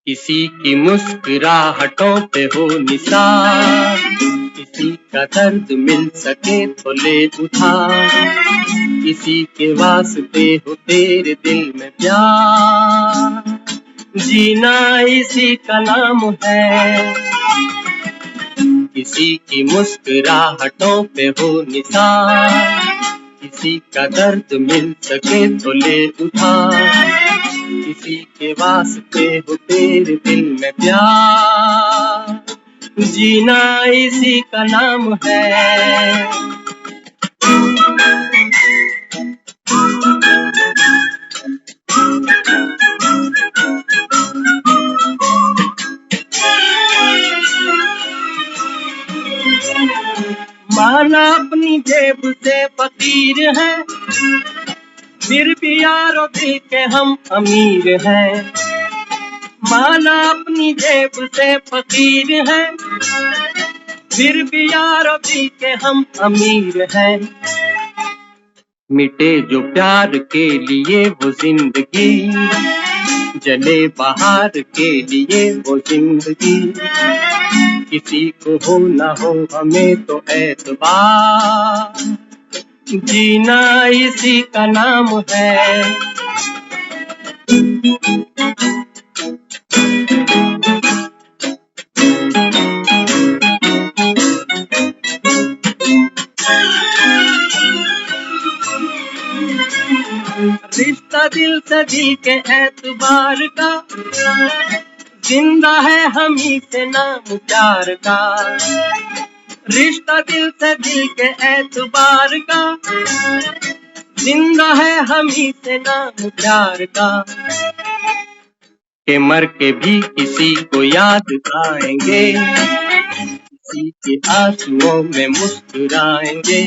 किसी की मुस्कुराहटों पे हो निसार, किसी का दर्द मिल सके तो ले उधार, किसी के वास्ते हो तेरे दिल में प्यार, जीना इसी का नाम है। किसी की मुस्कुराहटों पे हो निसार, किसी का दर्द मिल सके तो ले उधार, किसी के वास्ते हो तेरे दिल में प्यार, जीना इसी का नाम है। माना अपनी जेब से फकीर है, फिर भी यारों दिल के हम अमीर हैं। माना अपनी जेब से फकीर है, फिर भी यारों दिल के हम अमीर हैं। मिटे जो प्यार के लिए वो जिंदगी, जले बहार के लिए वो जिंदगी, किसी को हो ना हो हमें तो एतबार, जीना इसी का नाम है। रिश्ता दिल से दिल के एतबार का, जिंदा है हम ही से नाम प्यार का। रिश्ता दिल से दिल के एतबार का, जिंदा है हम ही से नाम प्यार का। के मर के भी किसी को याद आएंगे, किसी के आंसुओं में मुस्कुराएंगे,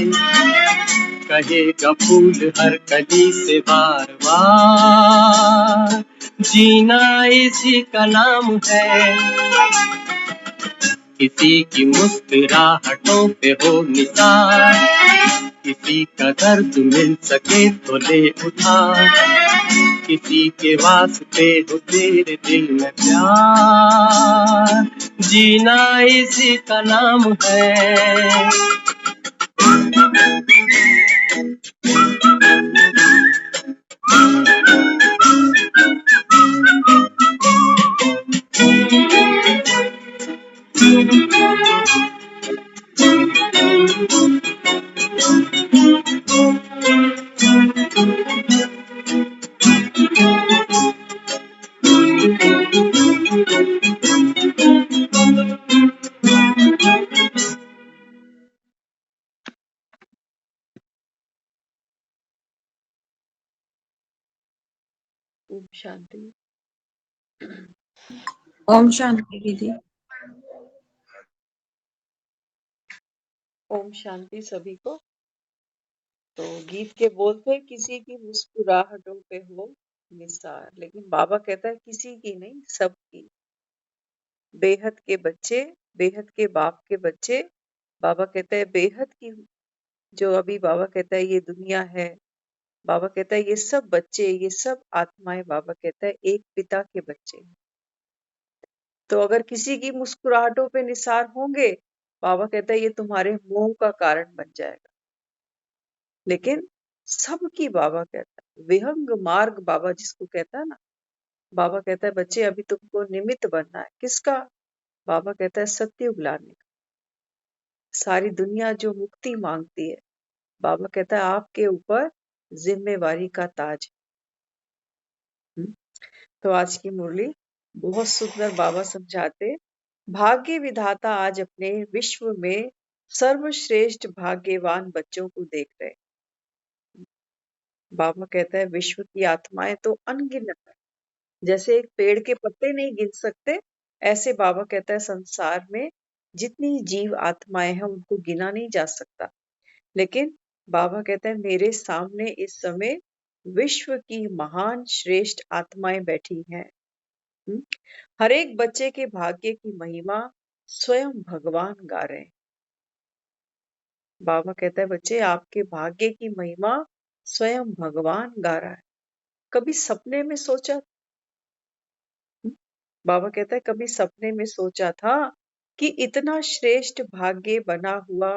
कहेगा फूल हर कली से बार बार, जीना इसी का नाम है। किसी की मुस्कुराहटों पे हो निसार, किसी का दर्द मिल सके तो ले उधार, किसी के वास्ते हो तेरे दिल में प्यार, जीना इसी का नाम है। ओम शांति। ओम शांति दीदी। ओम शांति सभी को। तो गीत के बोल थे किसी की मुस्कुराहटों पे हो निसार, लेकिन बाबा कहता है किसी की नहीं, सबकी। बेहद के बच्चे, बेहद के बाप के बच्चे, बाबा कहता है बेहद की, जो अभी बाबा कहता है ये दुनिया है, बाबा कहता है ये सब बच्चे, ये सब आत्माएं, बाबा कहता है एक पिता के बच्चे हैं। तो अगर किसी की मुस्कुराहटों पे निसार होंगे, बाबा कहता है ये तुम्हारे मोह का कारण बन जाएगा। लेकिन सबकी बाबा कहता है विहंग मार्ग, बाबा जिसको कहता है ना, बाबा कहता है बच्चे अभी तुमको निमित्त बनना है। किसका? बाबा कहता है सत्युग लाने का। सारी दुनिया जो मुक्ति मांगती है, बाबा कहता है आपके ऊपर जिम्मेवारी का ताज है। तो आज की मुरली बहुत सुंदर बाबा समझाते, भाग्य विधाता आज अपने विश्व में सर्वश्रेष्ठ भाग्यवान बच्चों को देख रहे हैं। बाबा कहता है विश्व की आत्माएं तो अनगिनत है, जैसे एक पेड़ के पत्ते नहीं गिन सकते, ऐसे बाबा कहता है संसार में जितनी जीव आत्माएं हैं उनको गिना नहीं जा सकता। लेकिन बाबा कहते हैं मेरे सामने इस समय विश्व की महान श्रेष्ठ आत्माएं बैठी हैं। हम्म? हर एक बच्चे के भाग्य की महिमा स्वयं भगवान गा रहे हैं। बाबा कहता है बच्चे आपके भाग्य की महिमा स्वयं भगवान गा रहा है। कभी सपने में सोचा? बाबा कहता है कभी सपने में सोचा था कि इतना श्रेष्ठ भाग्य बना हुआ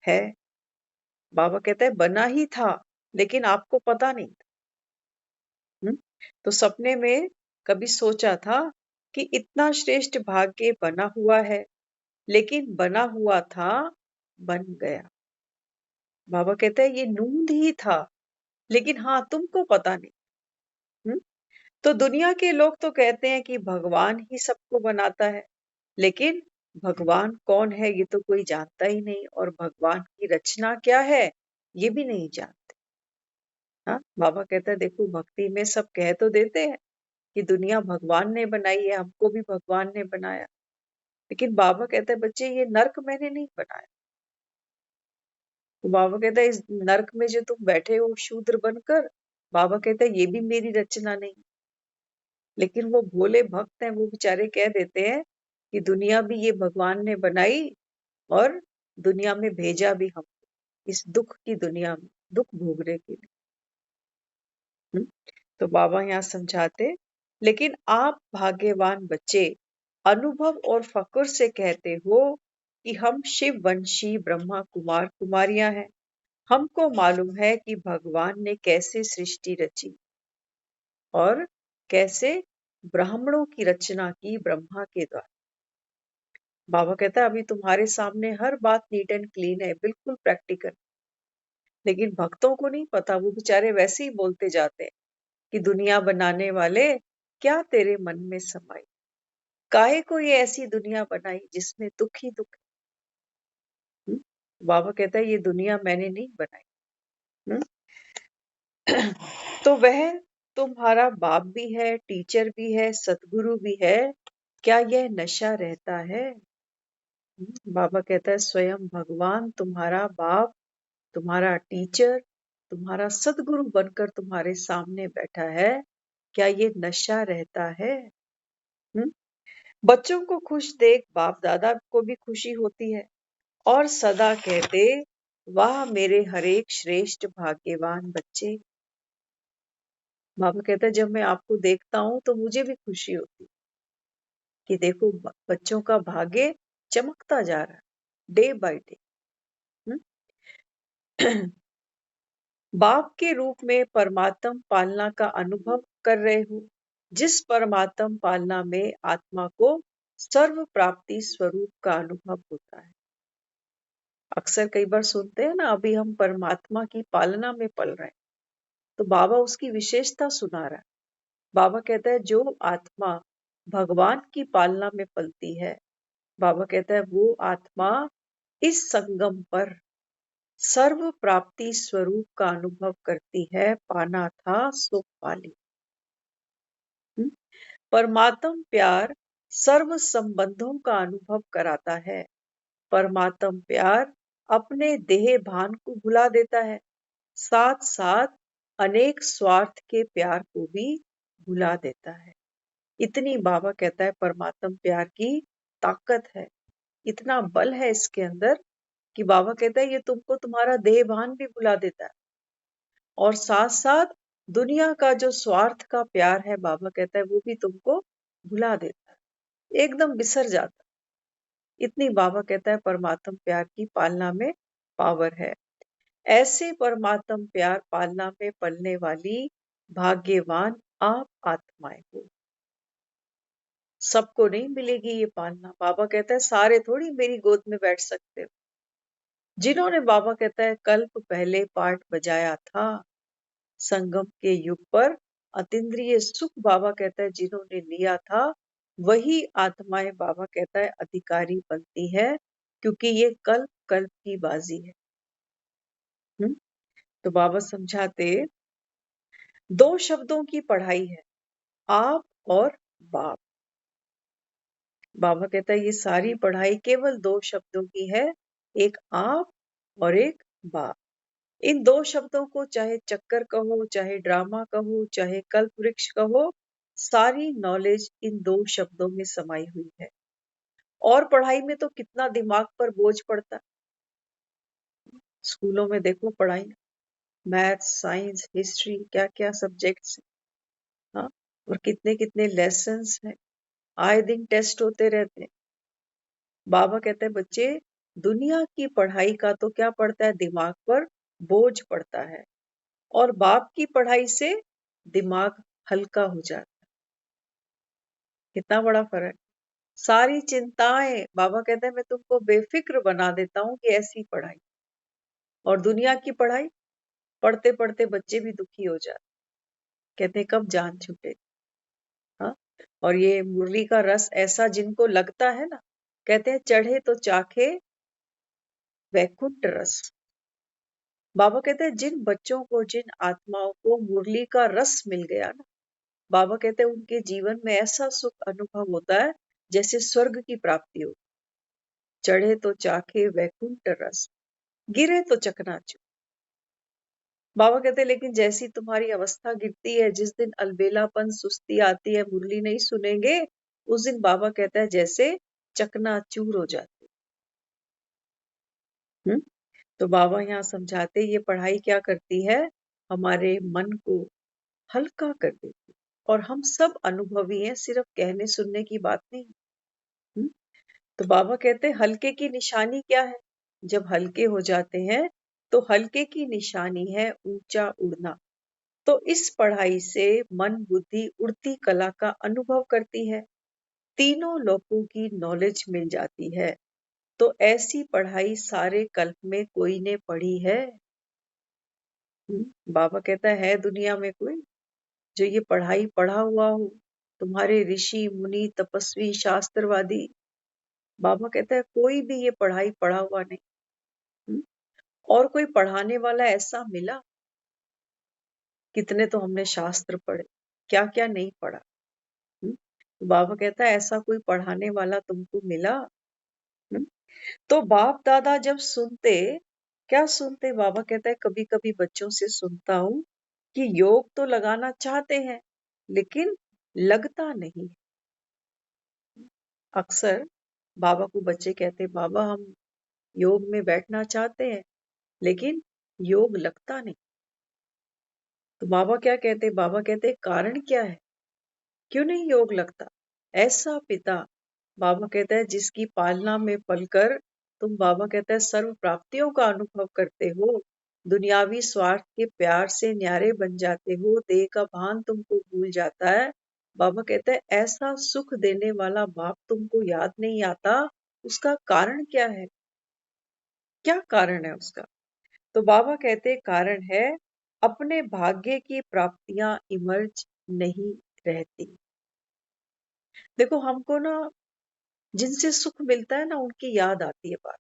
है? बाबा कहता है बना ही था, लेकिन आपको पता नहीं था। तो सपने में कभी सोचा था कि इतना श्रेष्ठ भाग्य बना हुआ है, लेकिन बना हुआ था, बन गया। बाबा कहते हैं ये नींद ही था, लेकिन हाँ तुमको पता नहीं। हुँ? तो दुनिया के लोग तो कहते हैं कि भगवान ही सबको बनाता है, लेकिन भगवान कौन है ये तो कोई जानता ही नहीं, और भगवान की रचना क्या है ये भी नहीं जानते। हाँ, बाबा कहता है देखो भक्ति में सब कह तो देते हैं कि दुनिया भगवान ने बनाई है, हमको भी भगवान ने बनाया, लेकिन बाबा कहता है बच्चे ये नर्क मैंने नहीं बनाया। तो बाबा कहता है इस नर्क में जो तुम बैठे हो शूद्र बनकर, बाबा कहता है ये भी मेरी रचना नहीं। लेकिन वो भोले भक्त हैं, वो बेचारे कह देते हैं कि दुनिया भी ये भगवान ने बनाई और दुनिया में भेजा भी हम इस दुख की दुनिया में दुख भोगने के लिए। तो बाबा यहाँ समझाते, लेकिन आप भाग्यवान बच्चे अनुभव और फक्र से कहते हो कि हम शिव वंशी ब्रह्मा कुमार कुमारियां हैं। हमको मालूम है कि भगवान ने कैसे सृष्टि रची और कैसे ब्राह्मणों की रचना की ब्रह्मा के द्वारा। बाबा कहता है अभी तुम्हारे सामने हर बात नीट एंड क्लीन है, बिल्कुल प्रैक्टिकल, लेकिन भक्तों को नहीं पता, वो बेचारे वैसे ही बोलते जाते हैं कि दुनिया बनाने वाले क्या तेरे मन में समाई, काहे को ये ऐसी दुनिया बनाई जिसमें दुख ही दुख है। बाबा कहता है ये दुनिया मैंने नहीं बनाई। हुँ? तो वह तुम्हारा बाप भी है, टीचर भी है, सतगुरु भी है, क्या यह नशा रहता है? बाबा कहता है स्वयं भगवान तुम्हारा बाप, तुम्हारा टीचर, तुम्हारा सतगुरु बनकर तुम्हारे सामने बैठा है, क्या ये नशा रहता है? हुँ? बच्चों को खुश देख बाप दादा को भी खुशी होती है और सदा कहते वाह मेरे हरेक श्रेष्ठ भाग्यवान बच्चे। बाबा कहता है जब मैं आपको देखता हूँ तो मुझे भी खुशी होती है कि देखो बच्चों का भाग्य चमकता जा रहा है डे बाय डे। बाप के रूप में परमात्म पालना का अनुभव कर रहे हो, जिस परमात्म पालना में आत्मा को सर्व प्राप्ति स्वरूप का अनुभव होता है। अक्सर कई बार सुनते हैं ना अभी हम परमात्मा की पालना में पल रहे हैं, तो बाबा उसकी विशेषता सुना रहा है। बाबा कहता है जो आत्मा भगवान की पालना में पलती है, बाबा कहता है वो आत्मा इस संगम पर सर्व प्राप्ति स्वरूप का अनुभव करती है, पाना था सो पा लिया। परमात्म प्यार सर्व संबंधों का अनुभव कराता है। परमात्म प्यार अपने देह भान को भुला देता है, साथ साथ अनेक स्वार्थ के प्यार को भी भुला देता है। इतनी बाबा कहता है परमात्म प्यार की ताकत है, इतना बल है इसके अंदर कि बाबा कहता है ये तुमको तुम्हारा देह भान भी भुला देता है, और साथ साथ दुनिया का जो स्वार्थ का प्यार है बाबा कहता है वो भी तुमको भुला देता है, एकदम बिसर जाता है। इतनी बाबा कहता है परमात्म प्यार की पालना में पावर है। ऐसे परमात्म प्यार पालना में पलने वाली भाग्यवान आप आत्माएं हो। सबको नहीं मिलेगी ये पालना। बाबा कहता है सारे थोड़ी मेरी गोद में बैठ सकते हो। जिन्होंने बाबा कहता है कल्प पहले पाठ बजाया था, संगम के युग पर अतीन्द्रिय सुख बाबा कहता है जिन्होंने लिया था वही आत्माएं बाबा कहता है अधिकारी बनती है, क्योंकि ये कल्प कल्प की बाजी है। तो बाबा समझाते, दो शब्दों की पढ़ाई है, आप और बाप। बाबा कहता है ये सारी पढ़ाई केवल दो शब्दों की है, एक आप और एक बाप। इन दो शब्दों को चाहे चक्कर कहो, चाहे ड्रामा कहो, चाहे कल्प वृक्ष कहो, सारी नॉलेज इन दो शब्दों में समाई हुई है। और पढ़ाई में तो कितना दिमाग पर बोझ पड़ता है। स्कूलों में देखो पढ़ाई, मैथ, साइंस, हिस्ट्री, क्या क्या सब्जेक्ट्स हैं, हाँ, और कितने कितने लेसन्स हैं, आए दिन टेस्ट होते रहते हैं। बाबा कहते हैं बच्चे, दुनिया की पढ़ाई का तो क्या पड़ता है, दिमाग पर बोझ पड़ता है, और बाप की पढ़ाई से दिमाग हल्का हो जाता है। कितना बड़ा फर्क। सारी चिंताएं, बाबा कहते हैं मैं तुमको बेफिक्र बना देता हूँ कि ऐसी पढ़ाई। और दुनिया की पढ़ाई पढ़ते पढ़ते बच्चे भी दुखी हो जाते, कहते हैं कब जान छूटे। हाँ, और ये मुरली का रस ऐसा जिनको लगता है ना, कहते हैं चढ़े तो चाखे वैकुंठ रस। बाबा कहते हैं जिन बच्चों को, जिन आत्माओं को मुरली का रस मिल गया ना, बाबा कहते हैं उनके जीवन में ऐसा सुख अनुभव होता है जैसे स्वर्ग की प्राप्ति हो। चढ़े तो चाखे वैकुंठ रस, गिरे तो चकनाचूर। बाबा कहते हैं लेकिन जैसी तुम्हारी अवस्था गिरती है, जिस दिन अलबेलापन, सुस्ती आती है, मुरली नहीं सुनेंगे, उस दिन बाबा कहता है जैसे चकनाचूर हो जाते। तो बाबा यहाँ समझाते ये पढ़ाई क्या करती है, हमारे मन को हल्का कर देती। और हम सब अनुभवी हैं, सिर्फ कहने सुनने की बात नहीं। तो बाबा कहते हैं हल्के की निशानी क्या है, जब हल्के हो जाते हैं तो हल्के की निशानी है ऊंचा उड़ना। तो इस पढ़ाई से मन बुद्धि उड़ती कला का अनुभव करती है, तीनों लोकों की नॉलेज मिल जाती है। तो ऐसी पढ़ाई सारे कल्प में कोई ने पढ़ी है? बाबा कहता है दुनिया में कोई जो ये पढ़ाई पढ़ा हुआ हो? तुम्हारे ऋषि मुनि तपस्वी शास्त्रवादी, बाबा कहता है कोई भी ये पढ़ाई पढ़ा हुआ नहीं। और कोई पढ़ाने वाला ऐसा मिला? कितने तो हमने शास्त्र पढ़े, क्या क्या नहीं पढ़ा। तो बाबा कहता है ऐसा कोई पढ़ाने वाला तुमको मिला? तो बाप दादा जब सुनते, क्या सुनते? बाबा कहता है कभी कभी बच्चों से सुनता हूँ कि योग तो लगाना चाहते हैं लेकिन लगता नहीं। अक्सर बाबा को बच्चे कहते बाबा हम योग में बैठना चाहते हैं लेकिन योग लगता नहीं। तो बाबा क्या कहते, बाबा कहते कारण क्या है, क्यों नहीं योग लगता? ऐसा पिता, बाबा कहता है जिसकी पालना में पलकर तुम, बाबा कहता है सर्व प्राप्तियों का अनुभव करते हो, दुनियावी स्वार्थ के प्यार से न्यारे बन जाते हो, देह का भान तुमको भूल जाता है। बाबा कहता है ऐसा सुख देने वाला बाप तुमको याद नहीं आता, उसका कारण क्या है? क्या कारण है उसका? तो बाबा कहते कारण है अपने भाग्य की प्राप्तियां इमर्ज नहीं रहती। देखो हमको ना जिनसे सुख मिलता है ना उनकी याद आती है बात,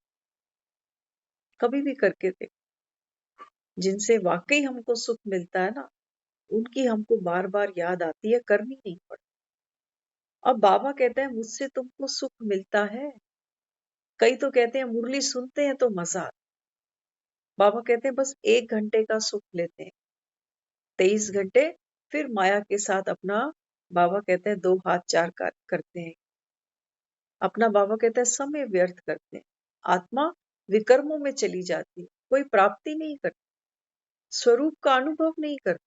कभी भी करके देखो। जिनसे वाकई हमको सुख मिलता है ना, उनकी हमको बार बार याद आती है, करनी नहीं पड़ती। अब बाबा कहते हैं मुझसे तुमको सुख मिलता है। कई तो कहते हैं मुरली सुनते हैं तो मजा आता। बाबा कहते हैं बस 1 घंटे का सुख लेते हैं, 23 घंटे फिर माया के साथ अपना, बाबा कहते हैं 2 हाथ 4 करते हैं अपना। बाबा कहता है समय व्यर्थ करते हैं, आत्मा विकर्मों में चली जाती है, कोई प्राप्ति नहीं करती, स्वरूप का अनुभव नहीं करती।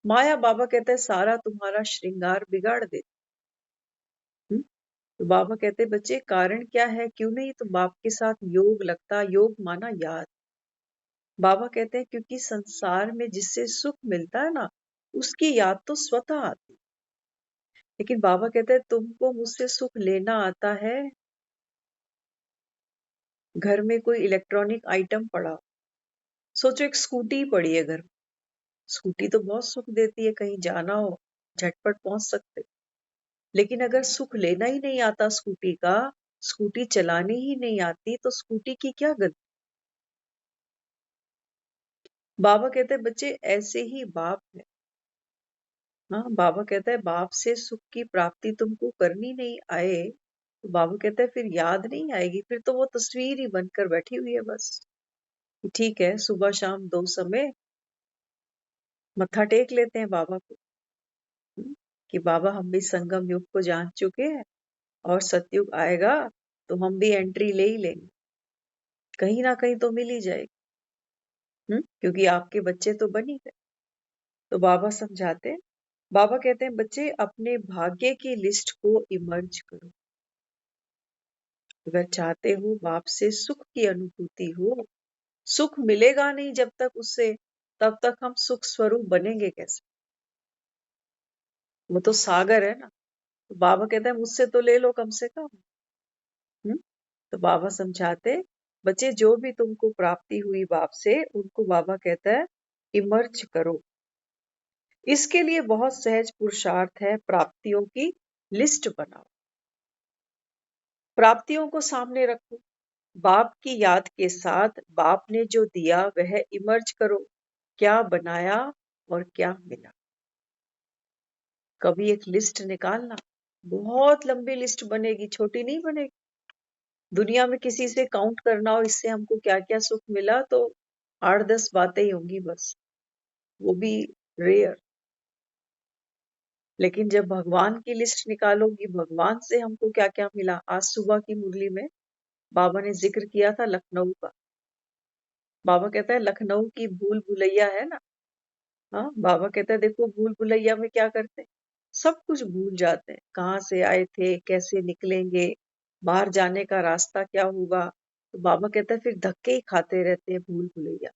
माया, बाबा कहता है सारा तुम्हारा श्रृंगार बिगाड़ देती। तो बाबा कहते हैं बच्चे कारण क्या है, क्यों नहीं तो बाप के साथ योग लगता? योग माना याद। बाबा कहते हैं क्योंकि संसार में जिससे सुख मिलता है ना, उसकी याद तो स्वतः आती। लेकिन बाबा कहते हैं तुमको मुझसे सुख लेना आता है? घर में कोई इलेक्ट्रॉनिक आइटम पड़ा, सोचो एक स्कूटी पड़ी है घर में, स्कूटी तो बहुत सुख देती है, कहीं जाना हो झटपट पहुंच सकते। लेकिन अगर सुख लेना ही नहीं आता स्कूटी का, स्कूटी चलानी ही नहीं आती, तो स्कूटी की क्या गति। बाबा कहते हैं बच्चे ऐसे ही बाप है। हाँ, बाबा कहता है बाप से सुख की प्राप्ति तुमको करनी नहीं आए, तो बाबा कहता है फिर याद नहीं आएगी, फिर तो वो तस्वीर ही बनकर बैठी हुई है बस। ठीक है, सुबह शाम 2 समय मत्था टेक लेते हैं बाबा को। कि बाबा हम भी संगम युग को जान चुके हैं, और सतयुग आएगा तो हम भी एंट्री ले ही लेंगे, कहीं ना कहीं तो मिल ही जाएगी। क्योंकि आपके बच्चे तो बन ही गए। तो बाबा समझाते हैं, बाबा कहते हैं बच्चे अपने भाग्य की लिस्ट को इमर्ज करो। अगर चाहते हो बाप से सुख की अनुभूति हो, सुख मिलेगा नहीं जब तक उससे, तब तक हम सुख स्वरूप बनेंगे कैसे। वो तो सागर है ना। तो बाबा कहता है मुझसे तो ले लो कम से कम। तो बाबा समझाते, बच्चे जो भी तुमको प्राप्ति हुई बाप से, उनको बाबा कहता है इमर्ज करो। इसके लिए बहुत सहज पुरुषार्थ है, प्राप्तियों की लिस्ट बनाओ, प्राप्तियों को सामने रखो, बाप की याद के साथ बाप ने जो दिया वह इमर्ज करो, क्या बनाया और क्या मिला। कभी एक लिस्ट निकालना, बहुत लंबी लिस्ट बनेगी, छोटी नहीं बनेगी। दुनिया में किसी से काउंट करना हो इससे हमको क्या क्या सुख मिला, तो 8-10 बातें ही होंगी बस, वो भी रेयर। लेकिन जब भगवान की लिस्ट निकालोगी, भगवान से हमको क्या क्या मिला। आज सुबह की मुरली में बाबा ने जिक्र किया था लखनऊ का। बाबा कहता है लखनऊ की भूल भुलैया है ना। हाँ, बाबा कहता है देखो भूल भुलैया में क्या करते हैं, सब कुछ भूल जाते हैं, कहाँ से आए थे, कैसे निकलेंगे, बाहर जाने का रास्ता क्या होगा। तो बाबा कहता है फिर धक्के ही खाते रहते हैं भूल भुलैया।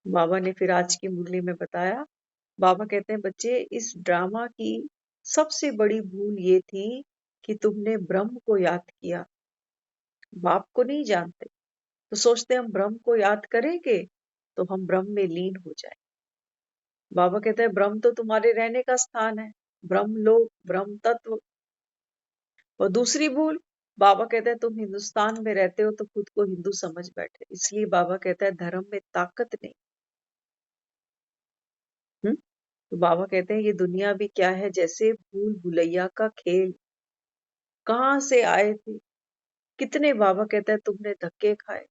बाबा ने फिर आज की मुरली में बताया, बाबा कहते हैं बच्चे इस ड्रामा की सबसे बड़ी भूल ये थी कि तुमने ब्रह्म को याद किया, बाप को नहीं जानते। तो सोचते हम ब्रह्म को याद करेंगे तो हम ब्रह्म में लीन हो जाए। बाबा कहते हैं ब्रह्म तो तुम्हारे रहने का स्थान है, ब्रह्म लोक, ब्रह्म तत्व। और दूसरी भूल, बाबा कहते हैं तुम हिंदुस्तान में रहते हो तो खुद को हिंदू समझ बैठे, इसलिए बाबा कहता है धर्म में ताकत नहीं। हम्म तो बाबा कहते हैं ये दुनिया भी क्या है, जैसे भूल भुलैया का खेल। कहाँ से आए थे, कितने बाबा कहता है तुमने धक्के खाए,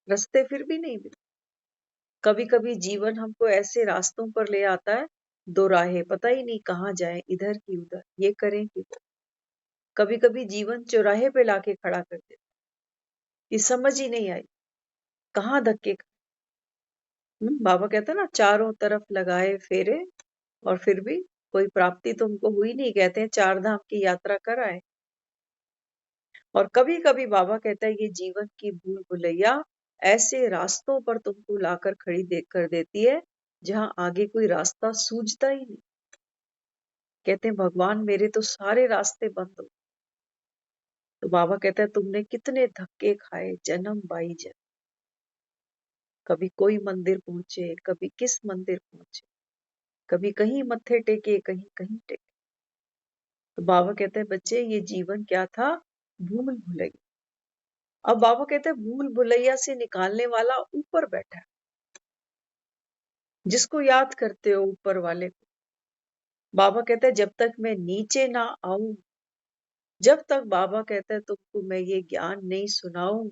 रास्ते फिर भी नहीं मिले। कभी कभी जीवन हमको ऐसे रास्तों पर ले आता है, दो राहें, पता ही नहीं कहाँ जाए, इधर की उधर, ये करें कि वो। कभी कभी जीवन चौराहे पे लाके खड़ा कर देता, ये समझ ही नहीं आई कहाँ धक्के बाबा कहता है ना चारों तरफ लगाए फेरे, और फिर भी कोई प्राप्ति तुमको हुई नहीं। कहते हैं 4 धाम की यात्रा कर आए। और कभी कभी बाबा कहता है ये जीवन की भूल भुलैया ऐसे रास्तों पर तुमको लाकर खड़ी कर देती है जहां आगे कोई रास्ता सूझता ही नहीं। कहते हैं भगवान मेरे तो सारे रास्ते बंद हो। तो बाबा कहता है तुमने कितने धक्के खाए जन्म बाई जन्म, कभी कोई मंदिर पहुंचे, कभी किस मंदिर पहुंचे, कभी कहीं मत्थे टेके, कहीं कहीं टेके। तो बाबा कहते हैं बच्चे ये जीवन क्या था, भूल भुलैया। अब बाबा कहते हैं भूल भुलैया से निकालने वाला ऊपर बैठा है, जिसको याद करते हो ऊपर वाले को। बाबा कहते हैं जब तक मैं नीचे ना आऊं, जब तक बाबा कहता है तुमको मैं ये ज्ञान नहीं सुनाऊं,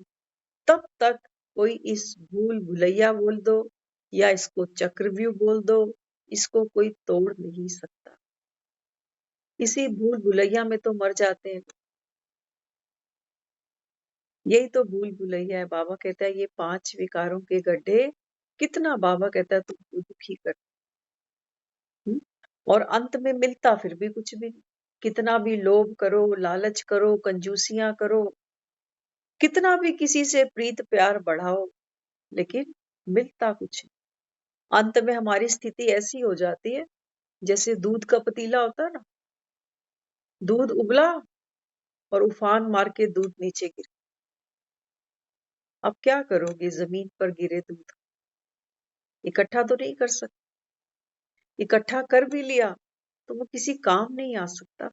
तब तक कोई इस भूल भुलैया बोल दो या इसको चक्रव्यूह बोल दो, इसको कोई तोड़ नहीं सकता। इसी भूल भुलैया में तो मर जाते हैं। यही तो भूल भुलैया है। बाबा कहता है ये 5 विकारों के गड्ढे कितना, बाबा कहता है तुमको दुखी कर। और अंत में मिलता फिर भी कुछ भी नहीं। कितना भी लोभ करो, लालच करो, कंजूसियां करो, कितना भी किसी से प्रीत प्यार बढ़ाओ, लेकिन मिलता कुछ नहीं। अंत में हमारी स्थिति ऐसी हो जाती है जैसे दूध का पतीला होता है ना, दूध उबला और उफान मार के दूध नीचे गिर। अब क्या करोगे जमीन पर गिरे दूध, इकट्ठा तो नहीं कर सकते। इकट्ठा कर भी लिया तो वो किसी काम नहीं आ सकता।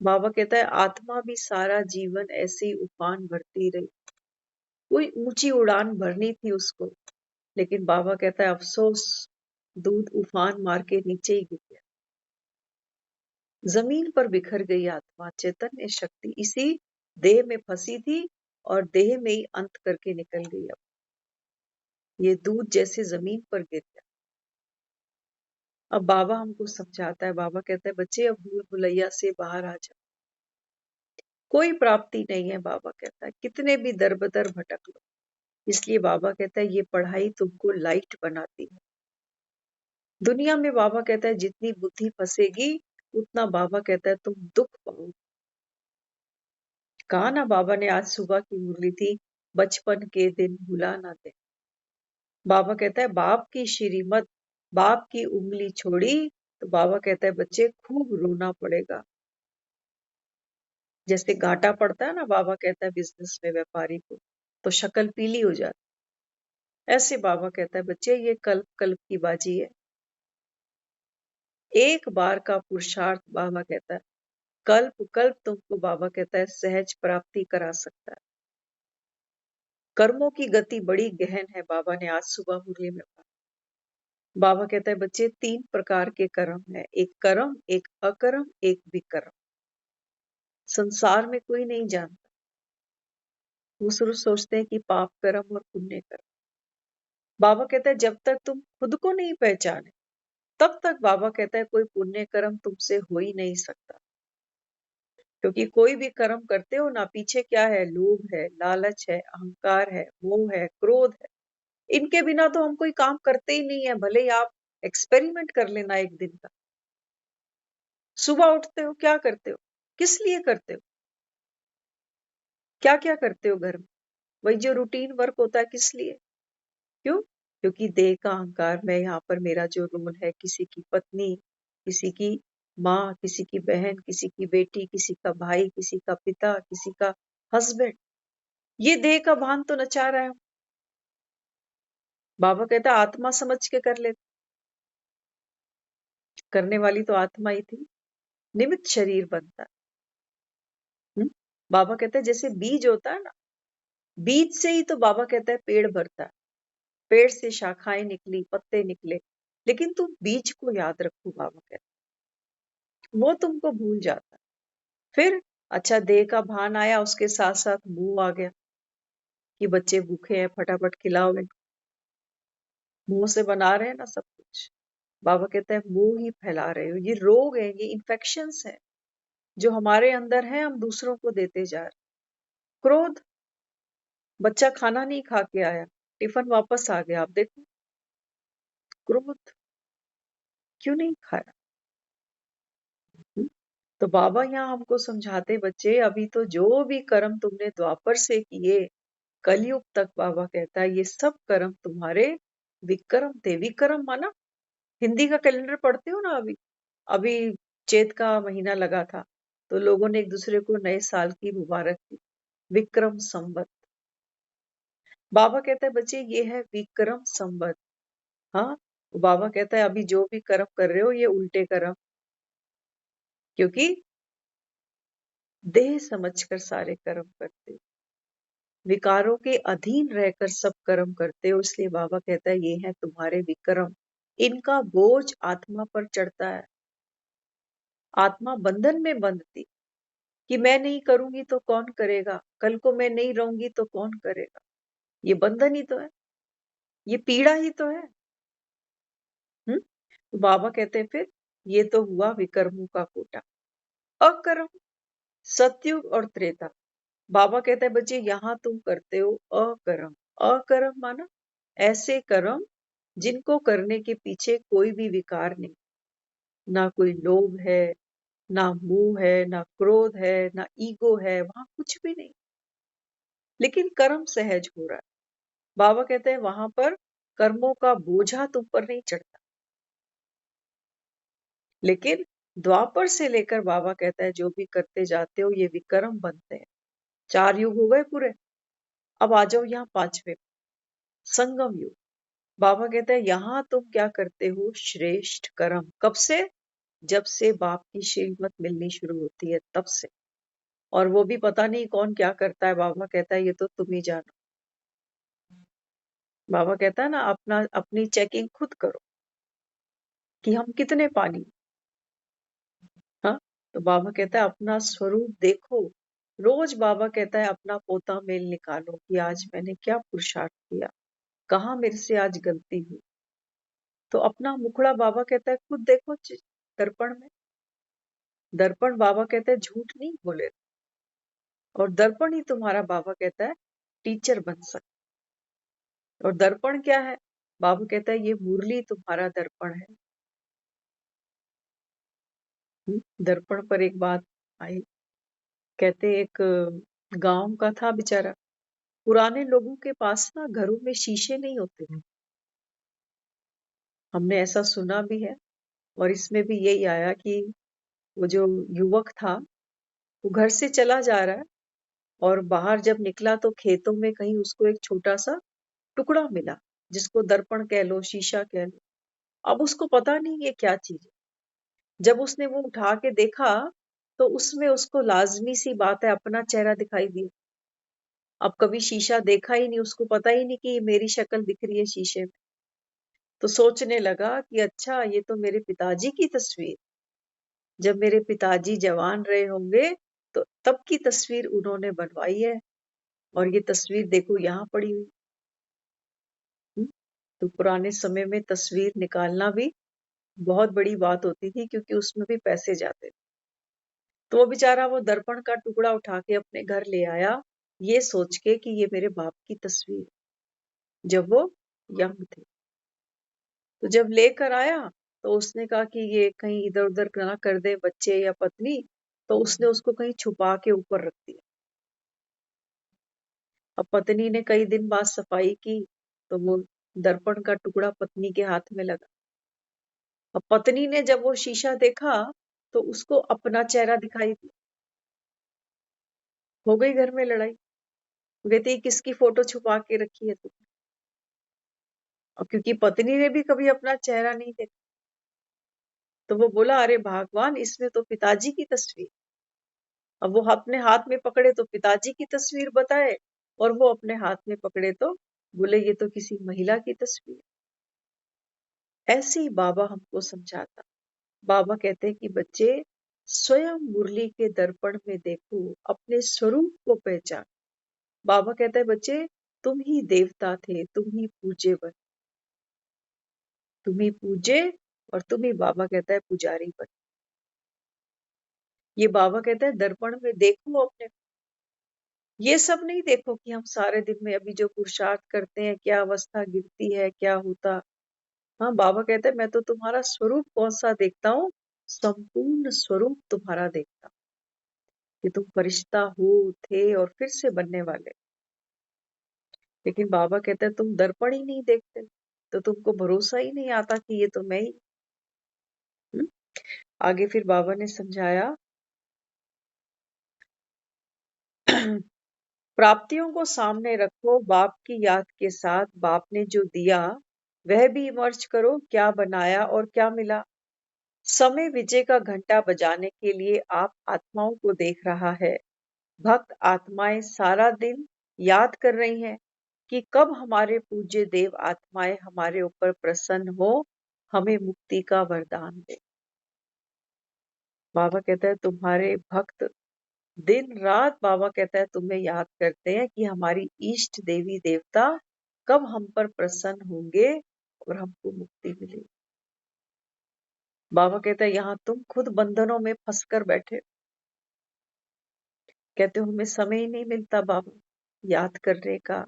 बाबा कहता है आत्मा भी सारा जीवन ऐसे ही उफान भरती रही। कोई ऊंची उड़ान भरनी थी उसको, लेकिन बाबा कहता है अफसोस, दूध उफान मार के नीचे ही गिर गया। जमीन पर बिखर गई आत्मा, चैतन्य शक्ति इसी देह में फंसी थी और देह में ही अंत करके निकल गई। अब ये दूध जैसे जमीन पर गिर गया। अब बाबा हमको समझाता है, बाबा कहता है बच्चे अब भूल भुलैया से बाहर आ जाओ, कोई प्राप्ति नहीं है। बाबा कहता है कितने भी दर बदर भटक लो। इसलिए बाबा कहता है ये पढ़ाई तुमको लाइट बनाती है। दुनिया में बाबा कहता है जितनी बुद्धि फंसेगी उतना बाबा कहता है तुम दुख पाओगे। कहा ना बाबा ने, आज सुबह की मुरली थी, बचपन के दिन भुला ना दे। बाबा कहता है बाप की श्रीमत, बाप की उंगली छोड़ी तो बाबा कहता है बच्चे खूब रोना पड़ेगा। जैसे घाटा पड़ता है ना, बाबा कहता है बिजनेस में व्यापारी को, तो शक्ल पीली हो जाती। ऐसे बाबा कहता है बच्चे ये कल्प कल्प की बाजी है, एक बार का पुरुषार्थ बाबा कहता है कल्प कल्प तुमको बाबा कहता है सहज प्राप्ति करा सकता है। कर्मों की गति बड़ी गहन है, बाबा ने आज सुबह मुरली में कहा। बाबा कहता है बच्चे 3 प्रकार के कर्म है, एक कर्म, एक अकर्म, एक विकर्म। संसार में कोई नहीं जानता, वो सिर्फ सोचते हैं कि पाप कर्म और पुण्य कर्म। बाबा कहता है जब तक तुम खुद को नहीं पहचाने तब तक बाबा कहता है कोई पुण्य कर्म तुमसे हो ही नहीं सकता। क्योंकि कोई भी कर्म करते हो ना, पीछे क्या है, लोभ है, लालच है, अहंकार है, मोह है, क्रोध है। इनके बिना तो हम कोई काम करते ही नहीं है। भले ही आप एक्सपेरिमेंट कर लेना एक दिन का। सुबह उठते हो, क्या करते हो, किस लिए करते हो, क्या क्या करते हो घर में, वही जो रूटीन वर्क होता है, किस लिए, क्यों? क्योंकि देह का अहंकार, मैं यहाँ पर मेरा जो रोल है, किसी की पत्नी, किसी की माँ, किसी की बहन, किसी की बेटी, किसी का भाई, किसी का पिता, किसी का हस्बैंड, ये देह का भान तो नचा रहा है। बाबा कहता है आत्मा समझ के कर ले, करने वाली तो आत्मा ही थी, निमित्त शरीर बनता है। बाबा कहते हैं जैसे बीज होता है ना, बीज से ही तो बाबा कहता है पेड़ भरता है। पेड़ से शाखाएं निकली, पत्ते निकले, लेकिन तुम बीज को याद रखो, बाबा कहते हैं, वो तुमको भूल जाता है। फिर अच्छा देह का भान आया, उसके साथ साथ मुंह आ गया कि बच्चे भूखे हैं, फटाफट खिलाओ इनको। मुंह से बना रहे हैं ना सब कुछ। बाबा कहता है मुंह ही फैला रहे हो, ये रोग है, ये इन्फेक्शंस है जो हमारे अंदर है, हम दूसरों को देते जा रहे। क्रोध, बच्चा खाना नहीं खा के आया, टिफिन वापस आ गया, आप देखो क्रोध, क्यों नहीं खाया? तो बाबा यहाँ हमको समझाते बच्चे, अभी तो जो भी कर्म तुमने द्वापर से किए कलयुग तक, बाबा कहता है ये सब कर्म तुम्हारे विक्रम थे। विक्रम माना हिंदी का कैलेंडर पढ़ते हो ना, अभी अभी चैत का महीना लगा था तो लोगों ने एक दूसरे को नए साल की मुबारक दी, विक्रम संवत। बाबा कहता है बच्चे ये है विक्रम संवत। हाँ, तो बाबा कहता है अभी जो भी कर्म कर रहे हो ये उल्टे कर्म, क्योंकि देह समझकर सारे कर्म करते हो, विकारों के अधीन रहकर सब कर्म करते हो। इसलिए बाबा कहता है ये है तुम्हारे विक्रम, इनका बोझ आत्मा पर चढ़ता है। आत्मा बंधन में बंधती कि मैं नहीं करूंगी तो कौन करेगा, कल को मैं नहीं रहूंगी तो कौन करेगा। ये बंधन ही तो है, ये पीड़ा ही तो है। तो बाबा कहते हैं फिर ये तो हुआ विकर्मों का कोटा। अकर्म, सतयुग और त्रेता। बाबा कहता है बच्चे यहाँ तुम करते हो अकर्म। अकर्म माना ऐसे कर्म जिनको करने के पीछे कोई भी विकार नहीं, ना कोई लोभ है, ना मोह है, ना क्रोध है, ना ईगो है, वहां कुछ भी नहीं, लेकिन कर्म सहज हो रहा है। बाबा कहते हैं वहां पर कर्मों का बोझा तुम पर नहीं चढ़ता। लेकिन द्वापर से लेकर बाबा कहता है जो भी करते जाते हो ये विक्रम बनते हैं। 4 युग हो गए पूरे, अब आ जाओ यहाँ 5वें, संगम युग। बाबा कहता है यहाँ तुम क्या करते हो श्रेष्ठ कर्म। कब से? जब से बाप की श्रीमत मिलनी शुरू होती है तब से। और वो भी पता नहीं कौन क्या करता है। बाबा कहता है ये तो तुम ही जानो। बाबा कहता है ना अपना अपनी चेकिंग खुद करो कि हम कितने पानी। हाँ, तो बाबा कहता है अपना स्वरूप देखो। रोज बाबा कहता है अपना पोता मेल निकालो कि आज मैंने क्या पुरुषार्थ किया, कहाँ मेरे से आज गलती हुई। तो अपना मुखड़ा बाबा कहता है खुद देखो दर्पण में। दर्पण बाबा कहता है झूठ नहीं बोले। और दर्पण ही तुम्हारा बाबा कहता है टीचर बन सकता। और दर्पण क्या है? बाबा कहता है ये मुरली तुम्हारा दर्पण है। दर्पण पर एक बात आई। कहते एक गांव का था बेचारा। पुराने लोगों के पास ना घरों में शीशे नहीं होते थे। हमने ऐसा सुना भी है। और इसमें भी यही आया कि वो जो युवक था वो घर से चला जा रहा है और बाहर जब निकला तो खेतों में कहीं उसको एक छोटा सा टुकड़ा मिला जिसको दर्पण कह लो, शीशा कह लो। अब उसको पता नहीं ये क्या चीज है। जब उसने वो उठा के देखा तो उसमें उसको लाजमी सी बात है अपना चेहरा दिखाई दिया। अब कभी शीशा देखा ही नहीं, उसको पता ही नहीं कि ये मेरी शक्ल दिख रही है शीशे में। तो सोचने लगा कि अच्छा ये तो मेरे पिताजी की तस्वीर। जब मेरे पिताजी जवान रहे होंगे तो तब की तस्वीर उन्होंने बनवाई है। और ये तस्वीर देखो यहाँ पड़ी हुई। हम्म, तो पुराने समय में तस्वीर निकालना भी बहुत बड़ी बात होती थी क्योंकि उसमें भी पैसे जाते थे। तो वो बेचारा वो दर्पण का टुकड़ा उठा के अपने घर ले आया, ये सोच के कि ये मेरे बाप की तस्वीर है, जब वो यंग थे। तो जब लेकर आया तो उसने कहा कि ये कहीं इधर उधर ना कर दे बच्चे या पत्नी। तो उसने उसको कहीं छुपा के ऊपर रख दिया। अब पत्नी ने कई दिन बाद सफाई की तो वो दर्पण का टुकड़ा पत्नी के हाथ में लगा। अब पत्नी ने जब वो शीशा देखा तो उसको अपना चेहरा दिखाई दिया। हो गई घर में लड़ाई। वो कहती किसकी फोटो छुपा के रखी है तुमने। और क्योंकि पत्नी ने भी कभी अपना चेहरा नहीं देखा तो वो बोला अरे भगवान इसमें तो पिताजी की तस्वीर। अब वो अपने हाथ में पकड़े तो पिताजी की तस्वीर बताए और वो अपने हाथ में पकड़े तो बोले ये तो किसी महिला की तस्वीर। ऐसे ही बाबा हमको समझाता। बाबा कहते हैं कि बच्चे स्वयं मुरली के दर्पण में देखो, अपने स्वरूप को पहचान। बाबा कहता है बच्चे तुम ही देवता थे, तुम ही पूज्य बन, तुम ही पूजे और तुम ही बाबा कहता है पुजारी बन। ये बाबा कहता है दर्पण में देखो अपने। ये सब नहीं देखो कि हम सारे दिन में अभी जो पुरुषार्थ करते हैं क्या अवस्था गिरती है क्या होता। हाँ, बाबा कहते हैं मैं तो तुम्हारा स्वरूप कौन सा देखता हूँ, संपूर्ण स्वरूप तुम्हारा देखता हूँ कि तुम फरिश्ता हो, थे और फिर से बनने वाले। लेकिन बाबा कहते हैं तुम दर्पण ही नहीं देखते तो तुमको भरोसा ही नहीं आता कि ये तो मैं ही। हम्म? आगे फिर बाबा ने समझाया प्राप्तियों को सामने रखो, बाप की याद के साथ बाप ने जो दिया वह भी इमर्ज करो, क्या बनाया और क्या मिला। समय विजय का घंटा बजाने के लिए आप आत्माओं को देख रहा है। भक्त आत्माएं सारा दिन याद कर रही हैं कि कब हमारे पूज्य देव आत्माएं हमारे ऊपर प्रसन्न हो, हमें मुक्ति का वरदान दे। बाबा कहता है तुम्हारे भक्त दिन रात बाबा कहता है तुम्हें याद करते हैं कि हमारी इष्ट देवी देवता कब हम पर प्रसन्न होंगे और हमको मुक्ति मिलेगी। बाबा कहता है यहाँ तुम खुद बंधनों में फंस कर बैठे। कहते हो हमें समय ही नहीं मिलता बाबा याद करने का,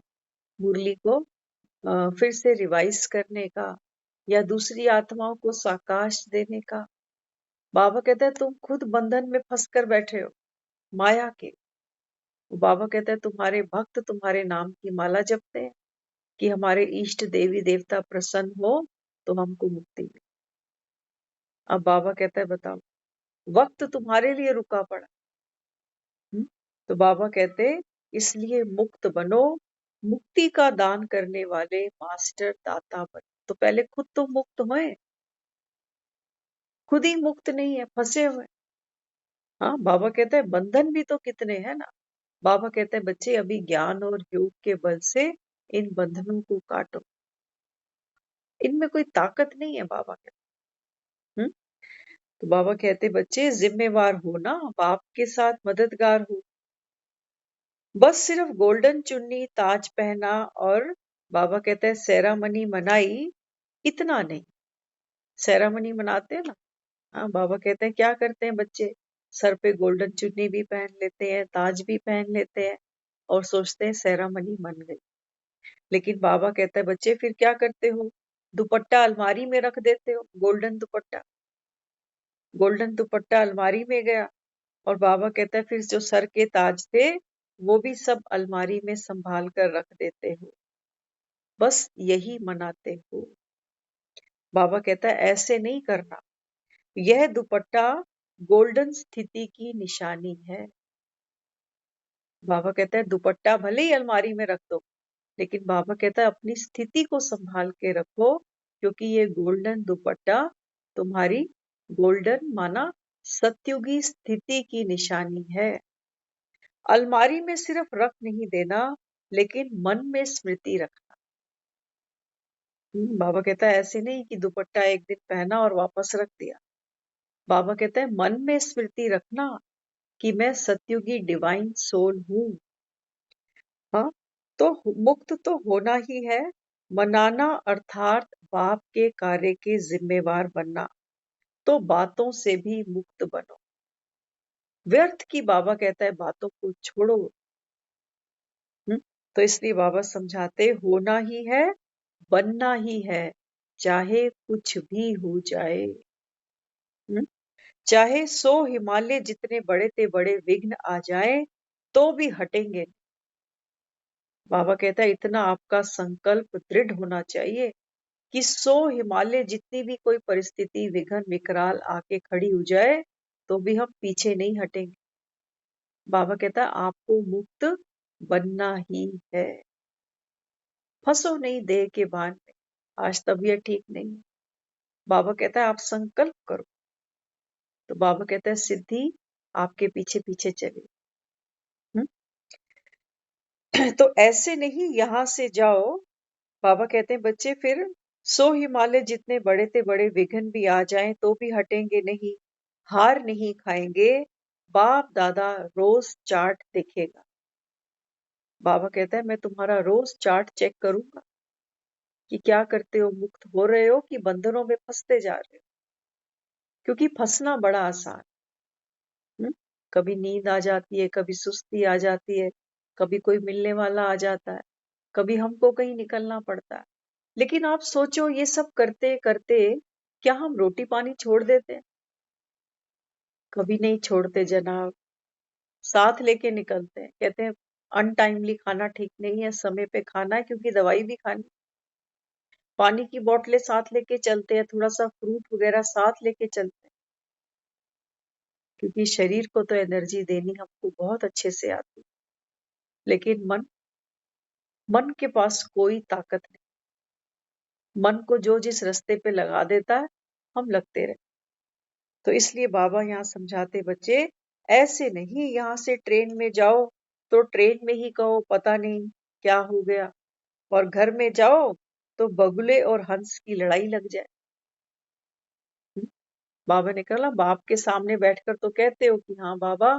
मुरली को फिर से रिवाइज करने का या दूसरी आत्माओं को साकाश देने का। बाबा कहता है तुम खुद बंधन में फंस कर बैठे हो माया के। बाबा कहता है तुम्हारे भक्त तुम्हारे नाम की माला जपते हैं कि हमारे इष्ट देवी देवता प्रसन्न हो तो हमको मुक्ति मिले। अब बाबा कहता है बताओ वक्त तुम्हारे लिए रुका पड़ा। हम्म? तो बाबा कहते इसलिए मुक्त बनो, मुक्ति का दान करने वाले मास्टर दाता बने। तो पहले खुद तो मुक्त होए, खुद ही मुक्त नहीं है, फंसे हुए। हाँ, बाबा कहते हैं बंधन भी तो कितने हैं ना। बाबा कहते हैं बच्चे अभी ज्ञान और योग के बल से इन बंधनों को काटो। इनमें कोई ताकत नहीं है, बाबा कहते। तो बाबा कहते बच्चे जिम्मेवार हो ना, बाप के साथ मददगार हो। बस सिर्फ गोल्डन चुन्नी ताज पहना और बाबा कहते हैं सेरामनी मनाई, इतना नहीं। सेरामनी मनाते हैं ना। हाँ, बाबा कहते हैं क्या करते हैं बच्चे, सर पे गोल्डन चुन्नी भी पहन लेते हैं, ताज भी पहन लेते हैं और सोचते हैं सेरामनी मन गई। लेकिन बाबा कहता है बच्चे फिर क्या करते हो, दुपट्टा अलमारी में रख देते हो। गोल्डन दुपट्टा अलमारी में गया। और बाबा कहता है फिर जो सर के ताज थे वो भी सब अलमारी में संभाल कर रख देते हो, बस यही मनाते हो। बाबा कहता है ऐसे नहीं करना, यह दुपट्टा गोल्डन स्थिति की निशानी है। बाबा कहता है दुपट्टा भले ही अलमारी में रख दो, लेकिन बाबा कहता है अपनी स्थिति को संभाल के रखो, क्योंकि ये गोल्डन दुपट्टा तुम्हारी गोल्डन माना सत्युगी स्थिति की निशानी है। अलमारी में सिर्फ रख नहीं देना, लेकिन मन में स्मृति रखना। बाबा कहता है ऐसे नहीं कि दुपट्टा एक दिन पहना और वापस रख दिया। बाबा कहता है मन में स्मृति रखना कि मैं सत्युगी डिवाइन सोल हूँ। हाँ, तो मुक्त तो होना ही है, मनाना अर्थात बाप के कार्य के जिम्मेवार बनना। तो बातों से भी मुक्त बनो, व्यर्थ की बाबा कहता है बातों को छोड़ो। तो इसलिए बाबा समझाते होना ही है, बनना ही है, चाहे कुछ भी हो जाए। चाहे 100 हिमालय जितने बड़े ते बड़े विघ्न आ जाए तो भी हटेंगे। बाबा कहता है इतना आपका संकल्प दृढ़ होना चाहिए कि 100 हिमालय जितनी भी कोई परिस्थिति विघ्न विकराल आके खड़ी हो जाए तो भी हम पीछे नहीं हटेंगे। बाबा कहता है आपको मुक्त बनना ही है, फंसो नहीं देह के बांध में। आज तबीयत ठीक नहीं है, बाबा कहता है आप संकल्प करो। तो बाबा कहता है सिद्धि आपके पीछे पीछे चले। तो ऐसे नहीं यहां से जाओ। बाबा कहते हैं बच्चे फिर 100 हिमालय जितने बड़े ते बड़े विघ्न भी आ जाएं तो भी हटेंगे नहीं, हार नहीं खाएंगे। बाप दादा रोज चार्ट देखेगा। बाबा कहता है मैं तुम्हारा रोज चार्ट चेक करूंगा कि क्या करते हो, मुक्त हो रहे हो कि बंधनों में फंसते जा रहे हो। क्योंकि फंसना बड़ा आसान। कभी नींद आ जाती है, कभी सुस्ती आ जाती है, कभी कोई मिलने वाला आ जाता है, कभी हमको कहीं निकलना पड़ता है। लेकिन आप सोचो ये सब करते करते क्या हम रोटी पानी छोड़ देते हैं? कभी नहीं छोड़ते जनाब, साथ लेके निकलते हैं। कहते हैं अनटाइमली खाना ठीक नहीं है, समय पे खाना है क्योंकि दवाई भी खानी। पानी की बोतलें साथ लेके चलते हैं, थोड़ा सा फ्रूट वगैरह साथ लेके चलते हैं, क्योंकि शरीर को तो एनर्जी देनी हमको बहुत अच्छे से आती है। लेकिन मन के पास कोई ताकत नहीं। मन को जो जिस रास्ते पे लगा देता है हम लगते रहते। तो इसलिए बाबा यहाँ समझाते बच्चे ऐसे नहीं यहाँ से ट्रेन में जाओ तो ट्रेन में ही कहो पता नहीं क्या हो गया, और घर में जाओ तो बगुले और हंस की लड़ाई लग जाए। बाबा ने कहा बाप के सामने बैठकर तो कहते हो कि हाँ बाबा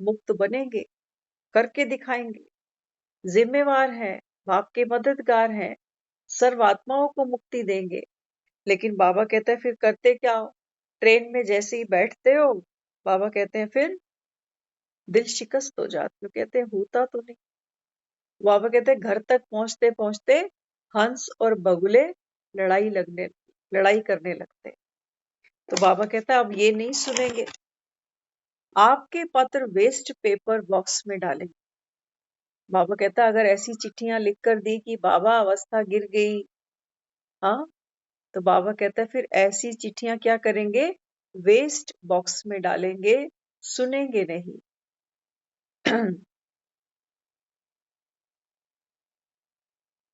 मुक्त बनेंगे, करके दिखाएंगे, जिम्मेवार है, बाप के मददगार हैं, सर्व आत्माओं को मुक्ति देंगे। लेकिन बाबा कहते हैं फिर करते क्या हो, ट्रेन में जैसे ही बैठते हो बाबा कहते हैं फिर दिल शिकस्त हो जाते हो, कहते हैं होता तो नहीं। बाबा कहते हैं घर तक पहुंचते पहुंचते हंस और बगुले लड़ाई करने लगते हैं। तो बाबा कहता है अब ये नहीं सुनेंगे, आपके पत्र वेस्ट पेपर बॉक्स में डालेंगे। बाबा कहता है अगर ऐसी चिट्ठियां लिख कर दी कि बाबा अवस्था गिर गई, हाँ, तो बाबा कहता है फिर ऐसी चिट्ठियां क्या करेंगे, वेस्ट बॉक्स में डालेंगे, सुनेंगे नहीं।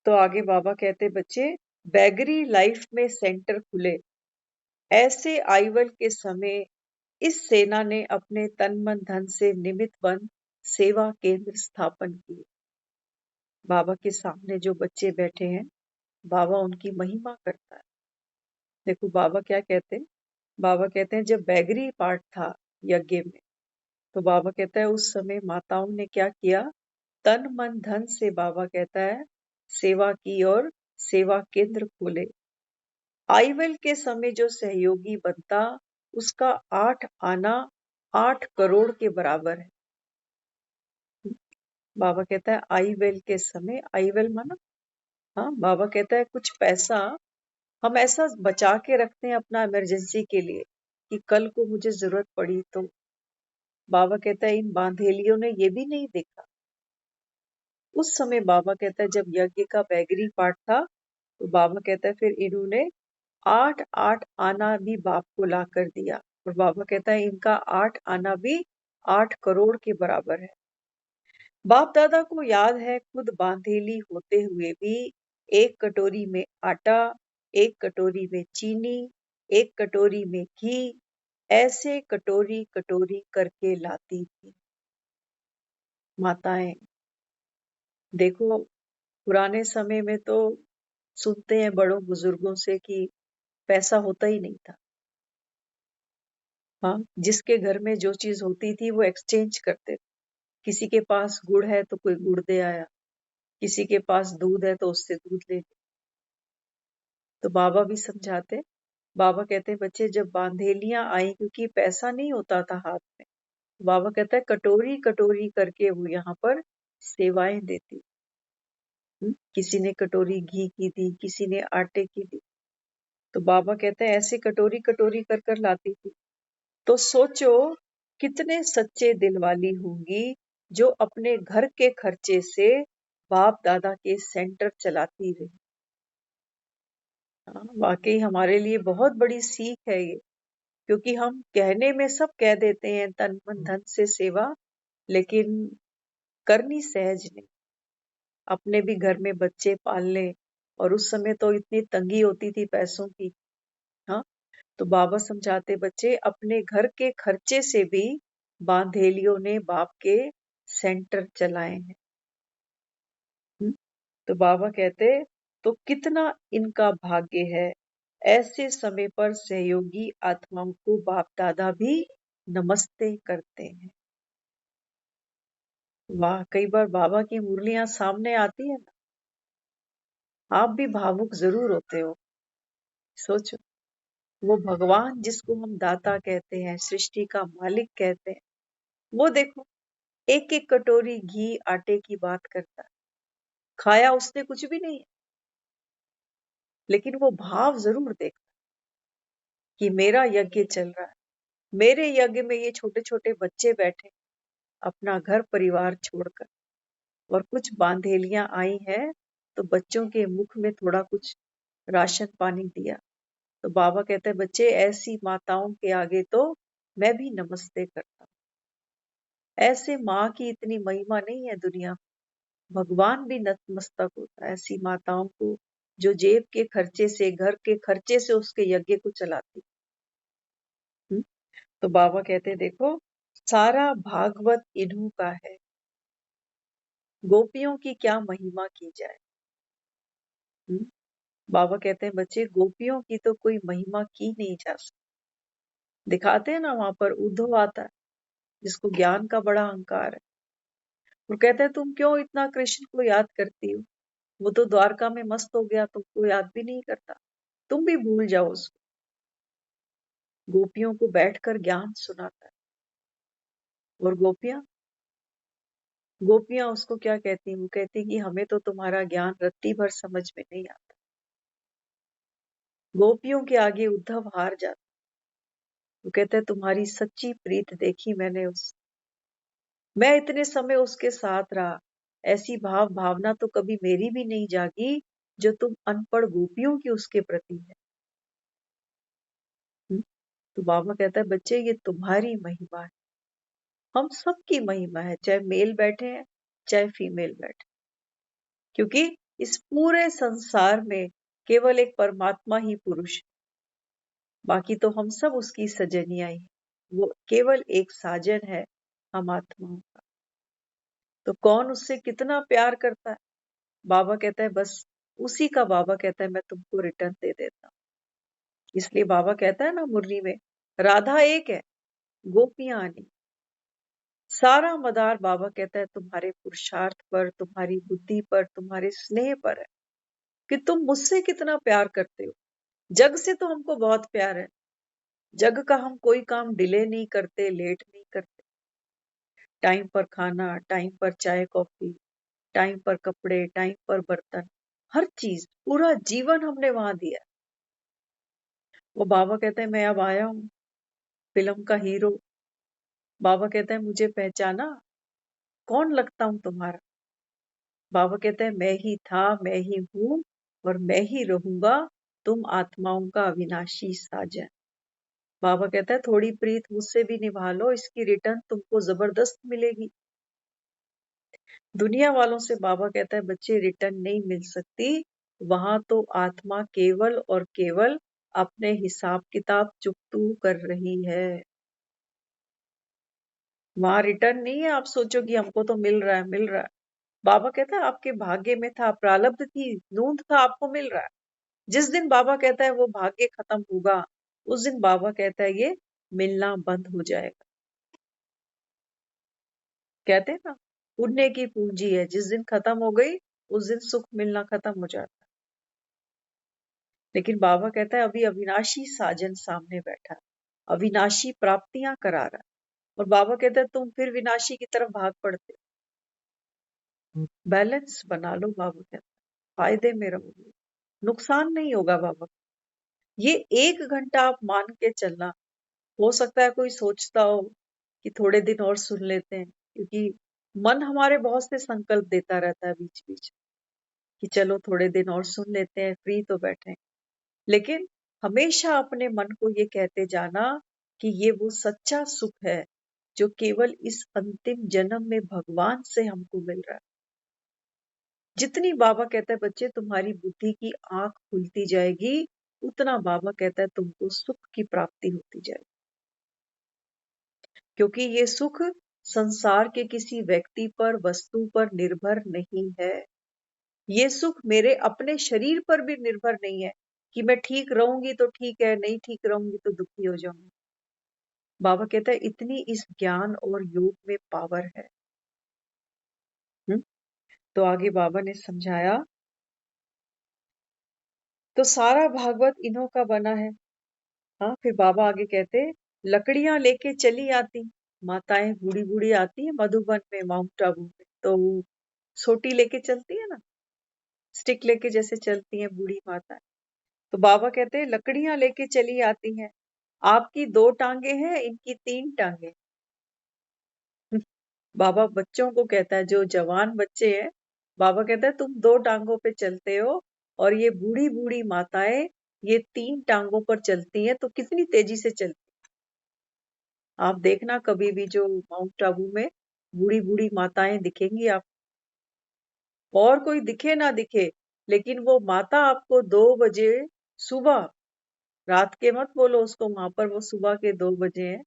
तो आगे बाबा कहते बच्चे, बैगरी लाइफ में सेंटर खुले, ऐसे आईवल के समय इस सेना ने अपने तन मन धन से निमित्त बन सेवा केंद्र स्थापन किए। बाबा के सामने जो बच्चे बैठे हैं, बाबा उनकी महिमा करता है। देखो बाबा क्या कहते हैं, बाबा कहते हैं जब बैगरी पार्ट था यज्ञ में, तो बाबा कहता है उस समय माताओं ने क्या किया, तन मन धन से बाबा कहता है सेवा की और सेवा केंद्र खोले। आईवेल के समय जो सहयोगी बनता, उसका 8 आना 8 करोड़ के बराबर है। बाबा कहता है आईवेल के समय, आईवेल माना, हाँ, बाबा कहता है कुछ पैसा हम ऐसा बचा के रखते हैं अपना इमरजेंसी के लिए कि कल को मुझे जरूरत पड़ी तो। बाबा कहता है इन बांधेलियों ने ये भी नहीं देखा। उस समय बाबा कहता है जब यज्ञ का बैगरी पार्ट था, तो बाबा कहता है फिर इन्होंने 8 आना भी बाप को ला कर दिया, और बाबा कहता है इनका 8 आना भी 8 करोड़ के बराबर है। बाप दादा को याद है खुद बांधेली होते हुए भी एक कटोरी में आटा, एक कटोरी में चीनी, एक कटोरी में घी, ऐसे कटोरी कटोरी करके लाती थी माताएं। देखो पुराने समय में तो सुनते हैं बड़ों बुजुर्गों से कि पैसा होता ही नहीं था। हाँ, जिसके घर में जो चीज होती थी वो एक्सचेंज करते थे। किसी के पास गुड़ है तो कोई गुड़ दे आया, किसी के पास दूध है तो उससे दूध ले लिया। तो बाबा भी समझाते, बाबा कहते बच्चे जब बांधेलियां आई, क्योंकि पैसा नहीं होता था हाथ में, बाबा कहता है कटोरी कटोरी करके वो यहाँ पर सेवाएं देती। किसी ने कटोरी घी की दी, किसी ने आटे की दी। तो बाबा कहते हैं ऐसे कटोरी कटोरी कर कर लाती थी। तो सोचो कितने सच्चे दिल वाली होंगी जो अपने घर के खर्चे से बाप दादा के सेंटर चलाती रही। हाँ, वाकई हमारे लिए बहुत बड़ी सीख है ये, क्योंकि हम कहने में सब कह देते हैं तन मन धन से सेवा, लेकिन करनी सहज नहीं। अपने भी घर में बच्चे पालने, और उस समय तो इतनी तंगी होती थी पैसों की। हाँ, तो बाबा समझाते बच्चे अपने घर के खर्चे से भी बांधेलियों ने बाप के सेंटर चलाए हैं। तो बाबा कहते तो कितना इनका भाग्य है, ऐसे समय पर सहयोगी आत्माओं को बाप दादा भी नमस्ते करते हैं। वाह, कई बार बाबा की मुरलियां सामने आती है ना, आप भी भावुक जरूर होते हो। सोचो वो भगवान जिसको हम दाता कहते हैं, सृष्टि का मालिक कहते हैं, वो देखो एक एक कटोरी घी आटे की बात करता है। खाया उसने कुछ भी नहीं है, लेकिन वो भाव जरूर देखता कि मेरा यज्ञ चल रहा है, मेरे यज्ञ में ये छोटे छोटे बच्चे बैठे अपना घर परिवार छोड़कर, और कुछ बांधेलियां आई हैं तो बच्चों के मुख में थोड़ा कुछ राशन पानी दिया। तो बाबा कहते हैं बच्चे ऐसी माताओं के आगे तो मैं भी नमस्ते करता हूँ। ऐसे माँ की इतनी महिमा नहीं है दुनिया में, भगवान भी नतमस्तक होता है ऐसी माताओं को जो जेब के खर्चे से, घर के खर्चे से उसके यज्ञ को चलाती। तो बाबा कहते देखो सारा भागवत इन्हों का है, गोपियों की क्या महिमा की जाए। हम्म, बाबा कहते हैं बच्चे गोपियों की तो कोई महिमा की नहीं जा सकती। दिखाते हैं ना वहां पर उद्धव आता है जिसको ज्ञान का बड़ा अहंकार है, और कहते हैं तुम क्यों इतना कृष्ण को याद करती हो, वो तो द्वारका में मस्त हो गया, तुमको याद भी नहीं करता, तुम भी भूल जाओ उसको। गोपियों को बैठकर ज्ञान सुनाता है, और गोपियां गोपियां उसको क्या कहती हैं, वो कहती कि हमें तो तुम्हारा ज्ञान रत्ती भर समझ में नहीं आता। गोपियों के आगे उद्धव हार जाता। वो कहता है तुम्हारी सच्ची प्रीत देखी मैंने मैं इतने समय उसके साथ रहा, ऐसी भाव भावना तो कभी मेरी भी नहीं जागी जो तुम अनपढ़ गोपियों की उसके प्रति है। तो बाबा कहता है बच्चे ये तुम्हारी महिमा है, हम सबकी महिमा है, चाहे मेल बैठे हैं चाहे फीमेल बैठे, क्योंकि इस पूरे संसार में केवल एक परमात्मा ही पुरुष है, बाकी तो हम सब उसकी सजनियां ही हैं। वो केवल एक साजन है हम आत्माओं का। तो कौन उससे कितना प्यार करता है? बाबा कहता है बस उसी का बाबा कहता है मैं तुमको रिटर्न दे देता हूँ। इसलिए बाबा कहता है ना मुरली में, राधा एक है, गोपियां अनेक। सारा मदार बाबा कहता है तुम्हारे पुरुषार्थ पर, तुम्हारी बुद्धि पर, तुम्हारे स्नेह पर है कि तुम मुझसे कितना प्यार करते हो। जग से तो हमको बहुत प्यार है, जग का हम कोई काम डिले नहीं करते, लेट नहीं करते। टाइम पर खाना, टाइम पर चाय कॉफी, टाइम पर कपड़े, टाइम पर बर्तन, हर चीज, पूरा जीवन हमने वहां दिया। वो बाबा कहते हैं मैं अब आया हूँ फिल्म का हीरो। बाबा कहते हैं मुझे पहचाना, कौन लगता हूं तुम्हारा? बाबा कहते हैं मैं ही था, मैं ही हूं और मैं ही रहूंगा, तुम आत्माओं का अविनाशी साजन। बाबा कहता है थोड़ी प्रीत मुझसे भी निभा लो, इसकी रिटर्न तुमको जबरदस्त मिलेगी। दुनिया वालों से बाबा कहता है बच्चे रिटर्न नहीं मिल सकती, वहां तो आत्मा केवल और केवल अपने हिसाब किताब चुकतू कर रही है। वहां रिटर्न नहीं है, आप सोचो कि हमको तो मिल रहा है मिल रहा है। बाबा कहता है आपके भाग्य में था, प्रारब्ध थी, नूंद था, आपको मिल रहा है। जिस दिन बाबा कहता है वो भाग्य खत्म होगा, उस दिन बाबा कहता है ये मिलना बंद हो जाएगा। कहते हैं ना, पुण्य की पूंजी है, जिस दिन खत्म हो गई उस दिन सुख मिलना खत्म हो जाता है। लेकिन बाबा कहता है अभी अविनाशी साजन सामने बैठा है, अविनाशी प्राप्तियां करा रहा है। और बाबा कहता है तुम फिर विनाशी की तरफ भाग पड़ते हो। बैलेंस बना लो, बाबा कहता है फायदे में रहोगे, नुकसान नहीं होगा। बाबा ये 1 घंटा आप मान के चलना। हो सकता है कोई सोचता हो कि थोड़े दिन और सुन लेते हैं, क्योंकि मन हमारे बहुत से संकल्प देता रहता है बीच बीच कि चलो थोड़े दिन और सुन लेते हैं, फ्री तो बैठे हैं। लेकिन हमेशा अपने मन को ये कहते जाना कि ये वो सच्चा सुख है जो केवल इस अंतिम जन्म में भगवान से हमको मिल रहा है। जितनी बाबा कहता है बच्चे तुम्हारी बुद्धि की आंख खुलती जाएगी, उतना बाबा कहता है तुमको सुख की प्राप्ति होती जाएगी। क्योंकि ये सुख संसार के किसी व्यक्ति पर, वस्तु पर निर्भर नहीं है। ये सुख मेरे अपने शरीर पर भी निर्भर नहीं है कि मैं ठीक रहूंगी तो ठीक है, नहीं ठीक रहूंगी तो दुखी हो जाऊंगी। बाबा कहता है इतनी इस ज्ञान और योग में पावर है। हुँ? तो आगे बाबा ने समझाया, तो सारा भागवत इन्हों का बना है। हाँ, फिर बाबा आगे कहते, लकड़ियां लेके चली आती माताएं, बूढ़ी बूढ़ी आती है मधुबन में, माउंट आबू में, तो सोटी लेके चलती है ना, स्टिक लेके जैसे चलती हैं बूढ़ी माताएं। तो बाबा कहते हैं लकड़ियां लेके चली आती हैं, आपकी 2 टांगे हैं, इनकी 3 टांगे। बाबा बच्चों को कहता है, जो जवान बच्चे हैं, बाबा कहता है तुम 2 टांगों पे चलते हो और ये बूढ़ी बूढ़ी माताएं ये 3 टांगों पर चलती हैं, तो कितनी तेजी से चलती। आप देखना कभी भी जो माउंट आबू में बूढ़ी बूढ़ी माताएं दिखेंगी आप, और कोई दिखे ना दिखे, लेकिन वो माता आपको 2 बजे सुबह, रात के मत बोलो उसको, वहां पर वो सुबह के 2 बजे हैं,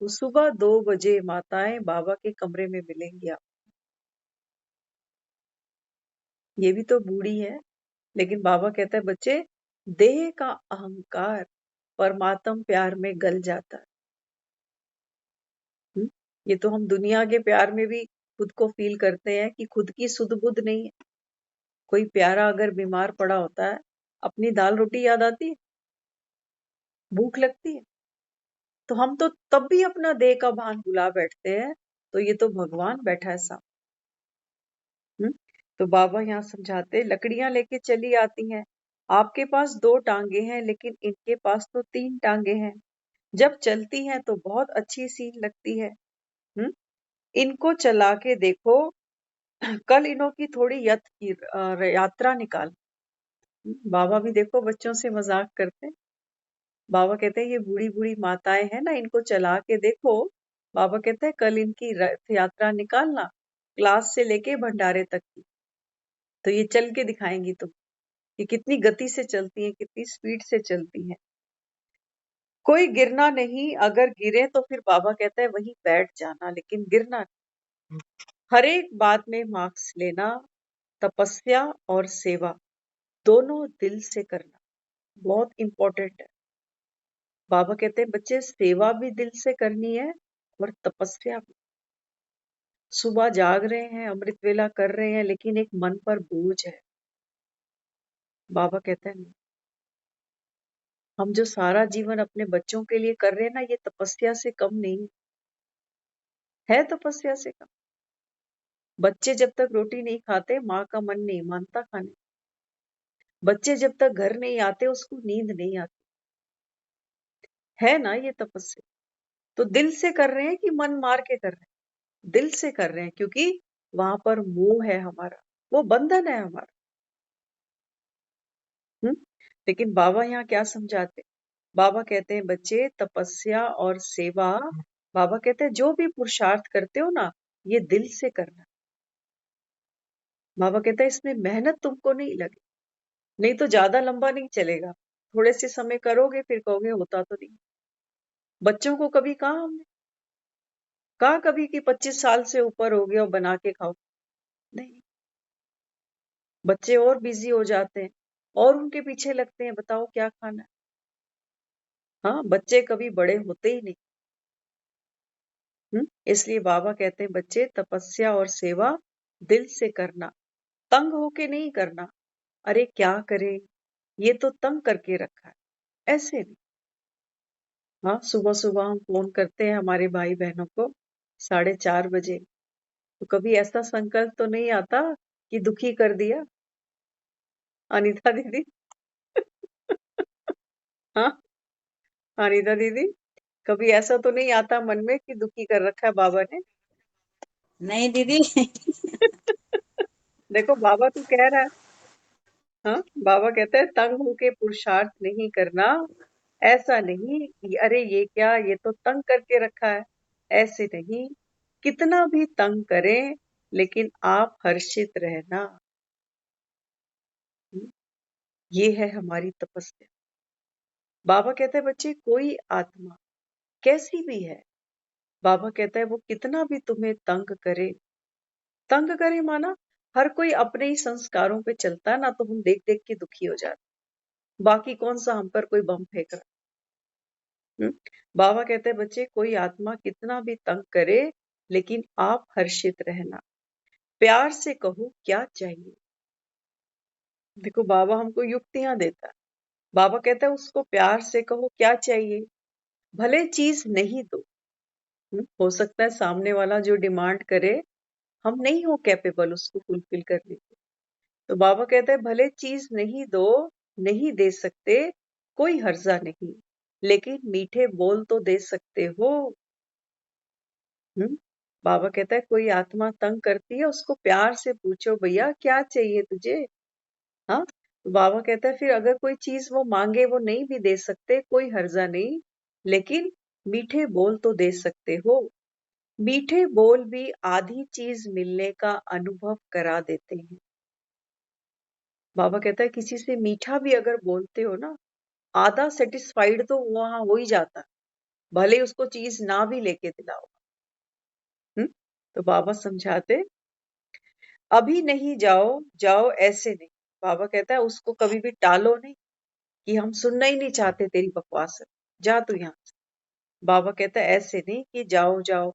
वो सुबह 2 बजे माताएं बाबा के कमरे में मिलेंगी आप। ये भी तो बूढ़ी है, लेकिन बाबा कहता है बच्चे देह का अहंकार परमात्म प्यार में गल जाता है। ये तो हम दुनिया के प्यार में भी खुद को फील करते हैं कि खुद की सुध बुध नहीं है। कोई प्यारा अगर बीमार पड़ा होता है, अपनी दाल रोटी याद आती है, भूख लगती है, तो हम तो तब भी अपना देह का भान भुला बैठते हैं। तो ये तो भगवान बैठा है सामने। तो बाबा यहाँ समझाते, लकड़ियां लेके चली आती हैं, आपके पास 2 टांगे हैं, लेकिन इनके पास तो 3 टांगे हैं। जब चलती हैं तो बहुत अच्छी सी लगती है। हम्म इनको चला के देखो, कल इन्हों की थोड़ी यात्रा निकाल। बाबा भी देखो बच्चों से मजाक करते। बाबा कहते हैं ये बूढ़ी बूढ़ी माताएं हैं ना, इनको चला के देखो। बाबा कहते हैं कल इनकी रथ यात्रा निकालना, क्लास से लेके भंडारे तक की। तो ये चल के दिखाएंगी तुम कि कितनी गति से चलती हैं, कितनी स्पीड से चलती हैं। कोई गिरना नहीं, अगर गिरे तो फिर बाबा कहता है वहीं बैठ जाना, लेकिन गिरना नहीं। हर एक बात में मार्क्स लेना, तपस्या और सेवा दोनों दिल से करना बहुत इंपॉर्टेंट है। बाबा कहते हैं बच्चे सेवा भी दिल से करनी है और तपस्या भी। सुबह जाग रहे हैं, अमृत वेला कर रहे हैं, लेकिन एक मन पर बोझ है। बाबा कहते हैं नहीं, हम जो सारा जीवन अपने बच्चों के लिए कर रहे हैं ना, ये तपस्या से कम नहीं है, तपस्या से कम। बच्चे जब तक रोटी नहीं खाते, माँ का मन नहीं मानता खाने। बच्चे जब तक घर नहीं आते, उसको नींद नहीं आती। है ना ये तपस्या? तो दिल से कर रहे हैं कि मन मार के कर रहे हैं? दिल से कर रहे हैं, क्योंकि वहां पर मोह है हमारा, वो बंधन है हमारा। लेकिन बाबा यहाँ क्या समझाते? बाबा कहते हैं बच्चे तपस्या और सेवा, बाबा कहते हैं जो भी पुरुषार्थ करते हो ना, ये दिल से करना। बाबा कहते हैं इसमें मेहनत तुमको नहीं लगे, नहीं तो ज्यादा लंबा नहीं चलेगा। थोड़े से समय करोगे, फिर कहोगे होता तो नहीं। बच्चों को कभी कहा हमने, कहा कभी कि 25 साल से ऊपर हो गए और बना के खाओ? नहीं। बच्चे और बिजी हो जाते हैं और उनके पीछे लगते हैं, बताओ क्या खाना है। हाँ, बच्चे कभी बड़े होते ही नहीं। इसलिए बाबा कहते हैं बच्चे तपस्या और सेवा दिल से करना, तंग होके नहीं करना। अरे क्या करे, ये तो तंग करके रखा है, ऐसे नहीं। हाँ, सुबह सुबह हम फोन करते हैं हमारे भाई बहनों को 4:30 बजे, तो कभी ऐसा संकल्प तो नहीं आता कि दुखी कर दिया, अनीता दीदी? हाँ, अनीता दीदी, कभी ऐसा तो नहीं आता मन में कि दुखी कर रखा है बाबा ने? नहीं दीदी। देखो बाबा तू कह रहा है। हाँ, बाबा कहता है तंग होके पुरुषार्थ नहीं करना, ऐसा नहीं अरे ये क्या, ये तो तंग करके रखा है, ऐसे नहीं। कितना भी तंग करें, लेकिन आप हर्षित रहना। हम्म, ये है हमारी तपस्या। बाबा कहते हैं बच्चे कोई आत्मा कैसी भी है, बाबा कहता है वो कितना भी तुम्हें तंग करे, तंग करे माना हर कोई अपने ही संस्कारों पे चलता है ना, तो हम देख देख के दुखी हो जाते। बाकी कौन सा हम पर कोई बम फेंक रहा है? बाबा कहते हैं बच्चे कोई आत्मा कितना भी तंग करे, लेकिन आप हर्षित रहना। प्यार से कहो क्या चाहिए। देखो बाबा हमको युक्तियां देता है। बाबा कहता है उसको प्यार से कहो क्या चाहिए, भले चीज नहीं दो। हो सकता है सामने वाला जो डिमांड करे, हम नहीं हो कैपेबल उसको फुलफिल करने के। तो बाबा कहते हैं भले चीज नहीं दो, नहीं दे सकते, कोई हर्जा नहीं, लेकिन मीठे बोल तो दे सकते हो। हम्म बाबा कहता है कोई आत्मा तंग करती है, उसको प्यार से पूछो भैया क्या चाहिए तुझे। हाँ, तो बाबा कहता है फिर अगर कोई चीज वो मांगे वो नहीं भी दे सकते, कोई हर्जा नहीं, लेकिन मीठे बोल तो दे सकते हो। मीठे बोल भी आधी चीज मिलने का अनुभव करा देते हैं। बाबा कहता है किसी से मीठा भी अगर बोलते हो ना, आधा सेटिस्फाइड तो वहां हो ही जाता है, भले उसको चीज ना भी लेके दिलाओ। तो बाबा समझाते अभी नहीं जाओ, जाओ ऐसे नहीं। बाबा कहता है उसको कभी भी टालो नहीं कि हम सुनना ही नहीं चाहते तेरी बकवास, जा तू यहाँ से। बाबा कहता है ऐसे नहीं कि जाओ जाओ,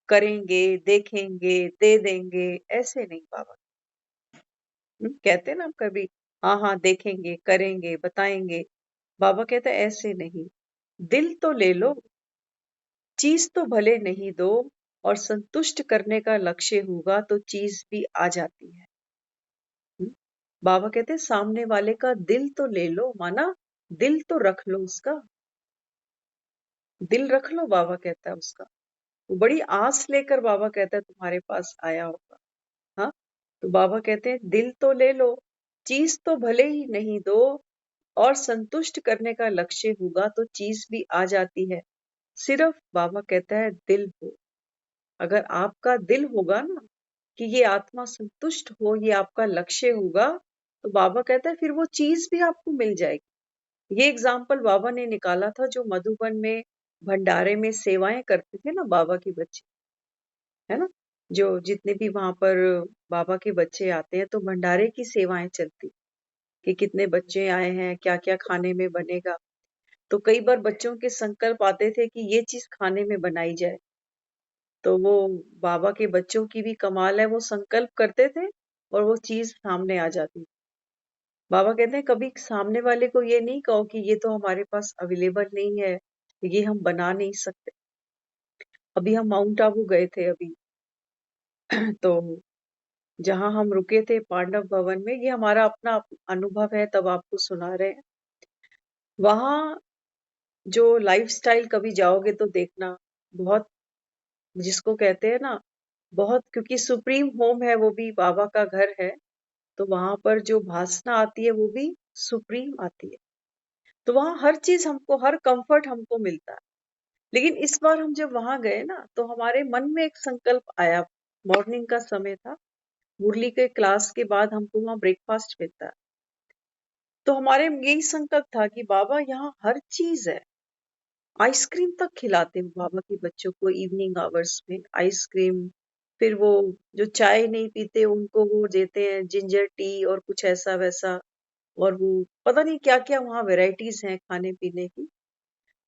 करेंगे देखेंगे दे देंगे, ऐसे नहीं बाबा। कहते ना हम कभी, हाँ हाँ देखेंगे करेंगे बताएंगे। बाबा कहता है ऐसे नहीं, दिल तो ले लो, चीज तो भले नहीं दो, और संतुष्ट करने का लक्ष्य होगा तो चीज भी आ जाती है। हम्म, बाबा कहते हैं सामने वाले का दिल तो ले लो, माना दिल तो रख लो उसका, दिल रख लो। बाबा कहता है उसका, वो बड़ी आस लेकर बाबा कहता है तुम्हारे पास आया होगा। हाँ, तो बाबा कहते हैं दिल तो ले लो, चीज तो भले ही नहीं दो, और संतुष्ट करने का लक्ष्य होगा तो चीज भी आ जाती है। सिर्फ बाबा कहता है दिल हो। अगर आपका दिल होगा ना कि ये आत्मा संतुष्ट हो, ये आपका लक्ष्य होगा, तो बाबा कहता है फिर वो चीज भी आपको मिल जाएगी। ये एग्जाम्पल बाबा ने निकाला था जो मधुबन में भंडारे में सेवाएं करते थे ना बाबा के बच्चे, है ना, जो जितने भी वहां पर बाबा के बच्चे आते हैं तो भंडारे की सेवाएं चलती कि कितने बच्चे आए हैं, क्या क्या खाने में बनेगा। तो कई बार बच्चों के संकल्प आते थे कि ये चीज खाने में बनाई जाए, तो वो बाबा के बच्चों की भी कमाल है, वो संकल्प करते थे और वो चीज सामने आ जाती। बाबा कहते हैं कभी सामने वाले को ये नहीं कहो कि ये तो हमारे पास अवेलेबल नहीं है, ये हम बना नहीं सकते। अभी हम माउंट आबू गए थे अभी तो जहां हम रुके थे पांडव भवन में, ये हमारा अपना अनुभव है तब आपको सुना रहे हैं। वहां जो लाइफस्टाइल कभी जाओगे तो देखना, बहुत, जिसको कहते हैं ना, बहुत, क्योंकि सुप्रीम होम है, वो भी बाबा का घर है, तो वहां पर जो भासना आती है वो भी सुप्रीम आती है। तो वहां हर चीज हमको, हर कंफर्ट हमको मिलता है। लेकिन इस बार हम जब वहां गए ना तो हमारे मन में एक संकल्प आया। मॉर्निंग का समय था, मुरली के क्लास के बाद हमको वहां ब्रेकफास्ट मिलता है। तो हमारे यही संकल्प था कि बाबा यहाँ हर चीज है। आइसक्रीम तक खिलाते हैं बाबा के बच्चों को इवनिंग आवर्स में, आइसक्रीम। फिर वो जो चाय नहीं पीते उनको वो देते हैं जिंजर टी और कुछ ऐसा वैसा, और वो पता नहीं क्या क्या वहाँ वैरायटीज हैं खाने पीने की।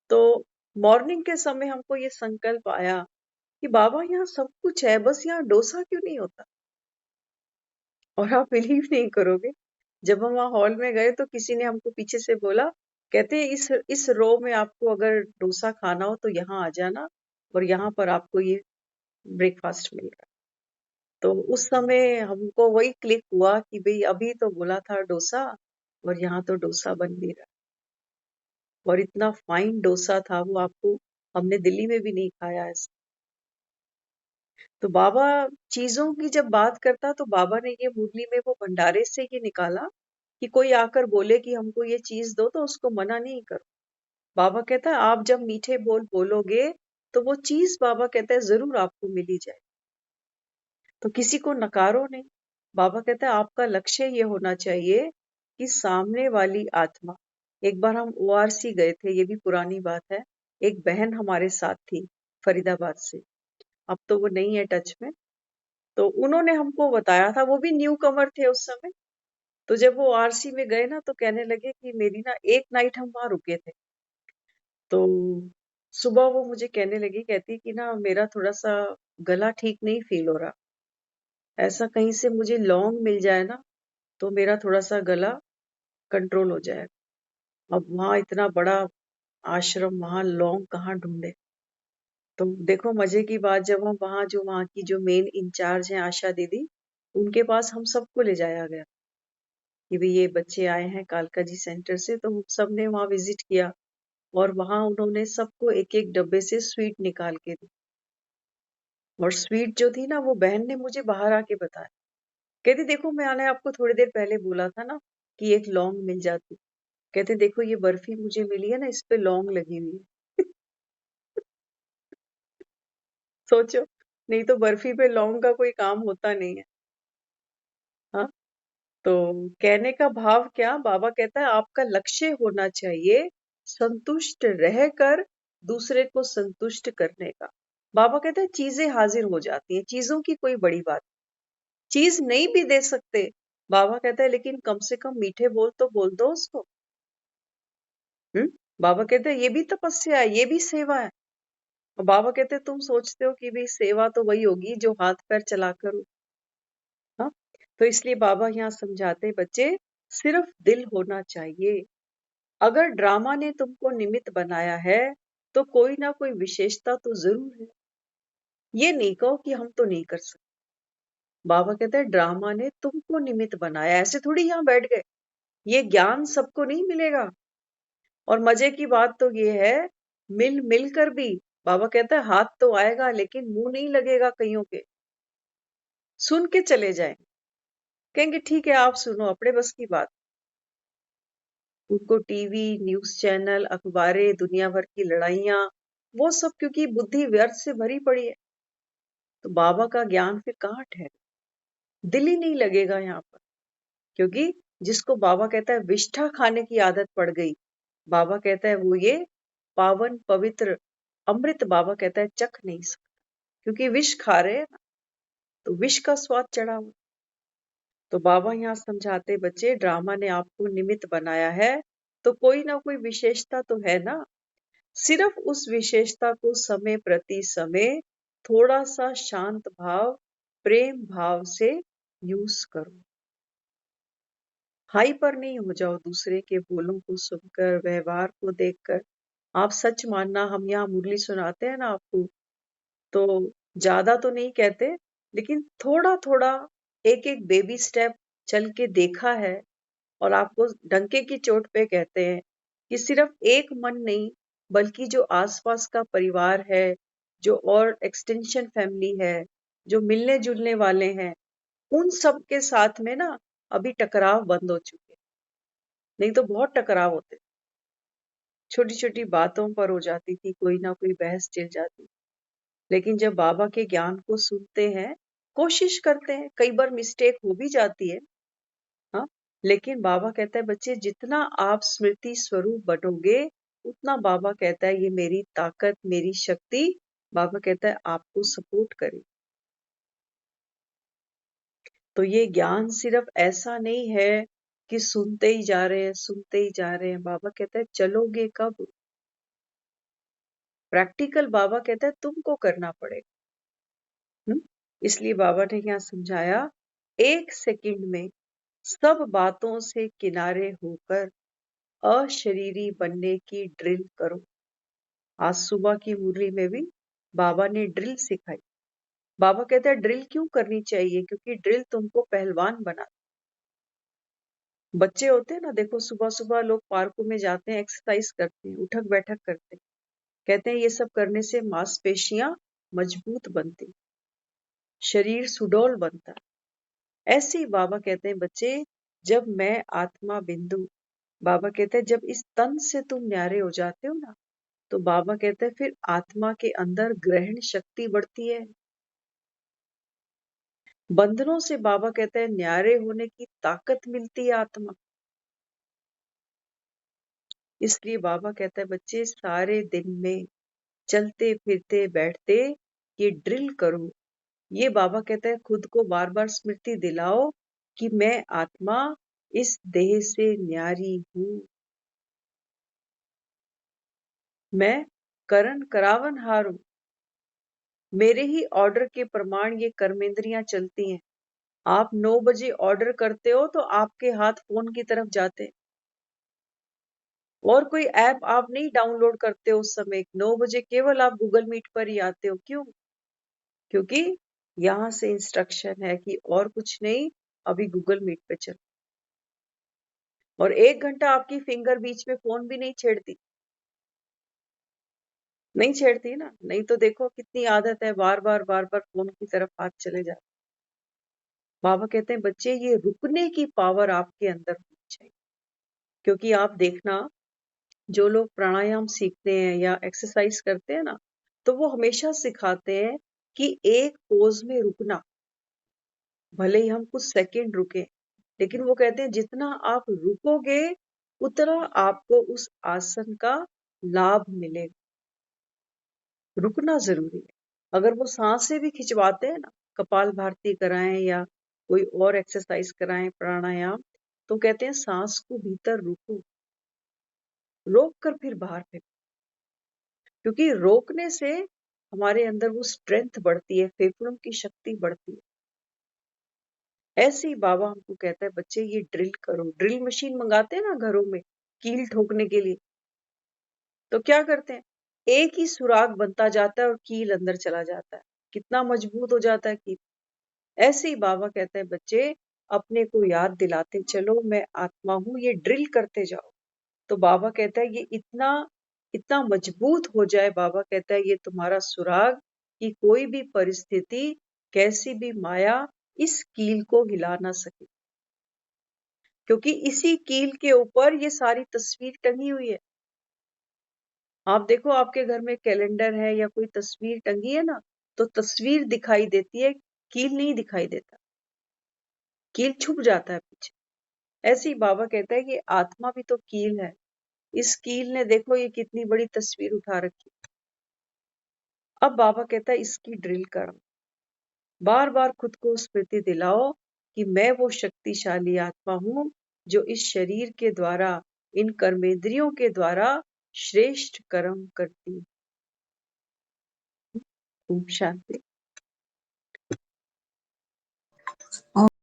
तो मॉर्निंग के समय हमको ये संकल्प आया कि बाबा यहाँ सब कुछ है, बस यहाँ डोसा क्यों नहीं होता। और आप बिलीव नहीं करोगे, जब हम वहाँ हॉल में गए तो किसी ने हमको पीछे से बोला, कहते इस रो में आपको अगर डोसा खाना हो तो यहाँ आ जाना, और यहाँ पर आपको ये ब्रेकफास्ट मिल रहा है। तो उस समय हमको वही क्लिक हुआ कि भाई अभी तो बोला था डोसा, और यहाँ तो डोसा बन भी रहा है। और इतना फाइन डोसा था वो, आपको, हमने दिल्ली में भी नहीं खाया ऐसा। तो बाबा चीजों की जब बात करता तो बाबा ने ये मुरली में वो भंडारे से ये निकाला कि कोई आकर बोले कि हमको ये चीज दो तो उसको मना नहीं करो। बाबा कहता है आप जब मीठे बोल बोलोगे तो वो चीज, बाबा कहता है, जरूर आपको मिली जाए, तो किसी को नकारो नहीं। बाबा कहता है आपका लक्ष्य ये होना चाहिए कि सामने वाली आत्मा, एक बार हम ओआरसी गए थे, ये भी पुरानी बात है, एक बहन हमारे साथ थी फरीदाबाद से, अब तो वो नहीं है टच में। तो उन्होंने हमको बताया था, वो भी न्यू कमर थे उस समय। तो जब वो आरसी में गए ना तो कहने लगे कि मेरी ना एक नाइट हम वहां रुके थे, तो सुबह वो मुझे कहने लगी, कहती कि ना मेरा थोड़ा सा गला ठीक नहीं फील हो रहा, ऐसा कहीं से मुझे लौंग मिल जाए ना तो मेरा थोड़ा सा गला कंट्रोल हो जाए। अब वहां इतना बड़ा आश्रम, वहां लौंग कहाँ ढूंढे। तो देखो मजे की बात, जब हम वहां, जो वहां की जो मेन इंचार्ज हैं आशा दीदी, उनके पास हम सबको ले जाया गया कि भाई ये बच्चे आए हैं कालका जी सेंटर से, तो हम सब ने वहां विजिट किया। और वहां उन्होंने सबको एक एक डब्बे से स्वीट निकाल के दी। और स्वीट जो थी ना, वो बहन ने मुझे बाहर आके बताया, कहती देखो मैंने आपको थोड़ी देर पहले बोला था ना कि एक लौंग मिल जाती। कहते देखो ये बर्फी मुझे मिली है ना, इस पे लौंग लगी हुई है। सोचो, नहीं तो बर्फी पे लौंग का कोई काम होता नहीं है। हाँ, तो कहने का भाव क्या, बाबा कहता है आपका लक्ष्य होना चाहिए संतुष्ट रहकर दूसरे को संतुष्ट करने का। बाबा कहते हैं चीजें हाजिर हो जाती हैं, चीजों की कोई बड़ी बात, चीज नहीं भी दे सकते, बाबा कहता है लेकिन कम से कम मीठे बोल तो बोल दो उसको। हम्म, बाबा कहते हैं ये भी तपस्या है, ये भी सेवा है। और बाबा कहते हैं तुम सोचते हो कि भाई सेवा तो वही होगी जो हाथ पैर चलाकर हो। हाँ, तो इसलिए बाबा यहाँ समझाते हैं, बच्चे सिर्फ दिल होना चाहिए। अगर ड्रामा ने तुमको निमित्त बनाया है तो कोई ना कोई विशेषता तो जरूर है। ये नहीं कहो कि हम तो नहीं कर सकते। बाबा कहते हैं ड्रामा ने तुमको निमित्त बनाया, ऐसे थोड़ी यहाँ बैठ गए। ये ज्ञान सबको नहीं मिलेगा। और मजे की बात तो ये है, मिल मिलकर भी बाबा कहता है हाथ तो आएगा लेकिन मुंह नहीं लगेगा कईयों के। सुन के चले जाएंगे, कहेंगे ठीक है आप सुनो, अपने बस की बात। उनको टीवी, न्यूज चैनल, अखबारें, दुनिया भर की लड़ाइयां, वो सब क्योंकि बुद्धि व्यर्थ से भरी पड़ी है। तो बाबा का ज्ञान फिर कहाँ ठहरे। दिल ही नहीं लगेगा यहाँ पर। क्योंकि जिसको बाबा कहता है विष्ठा खाने की आदत पड़ गई, बाबा कहता है वो ये पावन पवित्र अमृत बाबा कहता है चख नहीं सकता, क्योंकि विष खा रहे हैं ना, तो विष का स्वाद चढ़ा हुआ। तो बाबा यहाँ समझाते, बच्चे ड्रामा ने आपको निमित्त बनाया है, तो कोई ना कोई विशेषता तो है ना। सिर्फ उस विशेषता को समय प्रति समय थोड़ा सा शांत भाव प्रेम भाव से यूज करो। हाइपर नहीं हो जाओ दूसरे के बोलों को सुनकर, व्यवहार को देखकर। आप सच मानना, हम यहाँ मुरली सुनाते हैं ना आपको, तो ज्यादा तो नहीं कहते, लेकिन थोड़ा थोड़ा एक एक बेबी स्टेप चल के देखा है। और आपको डंके की चोट पे कहते हैं कि सिर्फ एक मन नहीं, बल्कि जो आसपास का परिवार है, जो और एक्सटेंशन फैमिली है, जो मिलने जुलने वाले हैं, उन सब के साथ में ना अभी टकराव बंद हो चुके हैं। नहीं तो बहुत टकराव होते, छोटी छोटी बातों पर हो जाती थी, कोई ना कोई बहस छिड़ जाती। लेकिन जब बाबा के ज्ञान को सुनते हैं, कोशिश करते हैं, कई बार मिस्टेक हो भी जाती है, हाँ, लेकिन बाबा कहता है बच्चे जितना आप स्मृति स्वरूप बनोगे, उतना बाबा कहता है ये मेरी ताकत मेरी शक्ति, बाबा कहता है आपको सपोर्ट करे। तो ये ज्ञान सिर्फ ऐसा नहीं है कि सुनते ही जा रहे हैं सुनते ही जा रहे हैं। बाबा कहता है चलोगे कब, प्रैक्टिकल बाबा कहता है तुमको करना पड़ेगा। इसलिए बाबा ने यहाँ समझाया, एक सेकंड में सब बातों से किनारे होकर अशरीरी बनने की ड्रिल करो। आज सुबह की मुरली में भी बाबा ने ड्रिल सिखाई। बाबा कहते हैं ड्रिल क्यों करनी चाहिए, क्योंकि ड्रिल तुमको पहलवान बना। बच्चे होते हैं ना, देखो सुबह सुबह लोग पार्कों में जाते हैं, एक्सरसाइज करते हैं, उठक बैठक करते हैं, कहते हैं ये सब करने से मांसपेशियां मजबूत बनती, शरीर सुडौल बनता है। ऐसे ही बाबा कहते हैं बच्चे, जब मैं आत्मा बिंदु, बाबा कहते हैं जब इस तन से तुम न्यारे हो जाते हो ना, तो बाबा कहते हैं फिर आत्मा के अंदर ग्रहण शक्ति बढ़ती है। बंधनों से बाबा कहते हैं न्यारे होने की ताकत मिलती है आत्मा। इसलिए बाबा कहता है बच्चे सारे दिन में चलते फिरते बैठते ये ड्रिल करो। ये बाबा कहता है खुद को बार बार स्मृति दिलाओ कि मैं आत्मा इस देह से न्यारी हूं, मैं करण करावन हार हूं, मेरे ही ऑर्डर के प्रमाण ये कर्मेंद्रियां चलती हैं। आप 9 बजे ऑर्डर करते हो तो आपके हाथ फोन की तरफ जाते हैं, और कोई ऐप आप नहीं डाउनलोड करते हो उस समय। 9 बजे केवल आप गूगल मीट पर ही आते हो। क्यों? क्योंकि यहाँ से इंस्ट्रक्शन है कि और कुछ नहीं, अभी गूगल मीट पे चल। और 1 घंटा आपकी फिंगर बीच में फोन भी नहीं छेड़ती, नहीं छेड़ती ना। नहीं तो देखो कितनी आदत है, बार बार फोन की तरफ हाथ चले जाते। बाबा कहते हैं बच्चे ये रुकने की पावर आपके अंदर होनी चाहिए। क्योंकि आप देखना, जो लोग प्राणायाम सीखते हैं या एक्सरसाइज करते हैं ना, तो वो हमेशा सिखाते हैं कि एक पोज में रुकना, भले ही हम कुछ सेकंड रुके, लेकिन वो कहते हैं जितना आप रुकोगे उतना आपको उस आसन का लाभ मिलेगा। रुकना जरूरी है। अगर वो सांसें भी खिंचवाते हैं ना, कपाल भारती कराएं या कोई और एक्सरसाइज कराएं प्राणायाम, तो कहते हैं सांस को भीतर रोको, रोक कर फिर बाहर फेंको। क्योंकि रोकने से हमारे अंदर वो स्ट्रेंथ बढ़ती है, फेफड़ों की शक्ति बढ़ती है। ऐसे ही बाबा हमको कहता है बच्चे ये ड्रिल करो। ड्रिल मशीन मंगाते हैं ना घरों में कील ठोकने के लिए, तो क्या करते हैं, एक ही सुराग बनता जाता है और कील अंदर चला जाता है, कितना मजबूत हो जाता है कील। ऐसे ही बाबा कहते हैं बच्चे अपने को याद दिलाते चलो मैं आत्मा हूं, ये ड्रिल करते जाओ। तो बाबा कहता है ये इतना इतना मजबूत हो जाए, बाबा कहता है ये तुम्हारा सुराग, कि कोई भी परिस्थिति, कैसी भी माया इस कील को हिला ना सके। क्योंकि इसी कील के ऊपर ये सारी तस्वीर टंगी हुई है। आप देखो आपके घर में कैलेंडर है या कोई तस्वीर टंगी है ना, तो तस्वीर दिखाई देती है, कील नहीं दिखाई देता। कील छुप जाता है पीछे। ऐसे ही बाबा कहता है कि आत्मा भी तो कील है। इस कील ने देखो ये कितनी बड़ी तस्वीर उठा रखी। अब बाबा कहता है इसकी ड्रिल करो, बार बार खुद को स्मृति दिलाओ कि मैं वो शक्तिशाली आत्मा हूं जो इस शरीर के द्वारा, इन कर्मेंद्रियों के द्वारा श्रेष्ठ कर्म करती है। ओम शांति।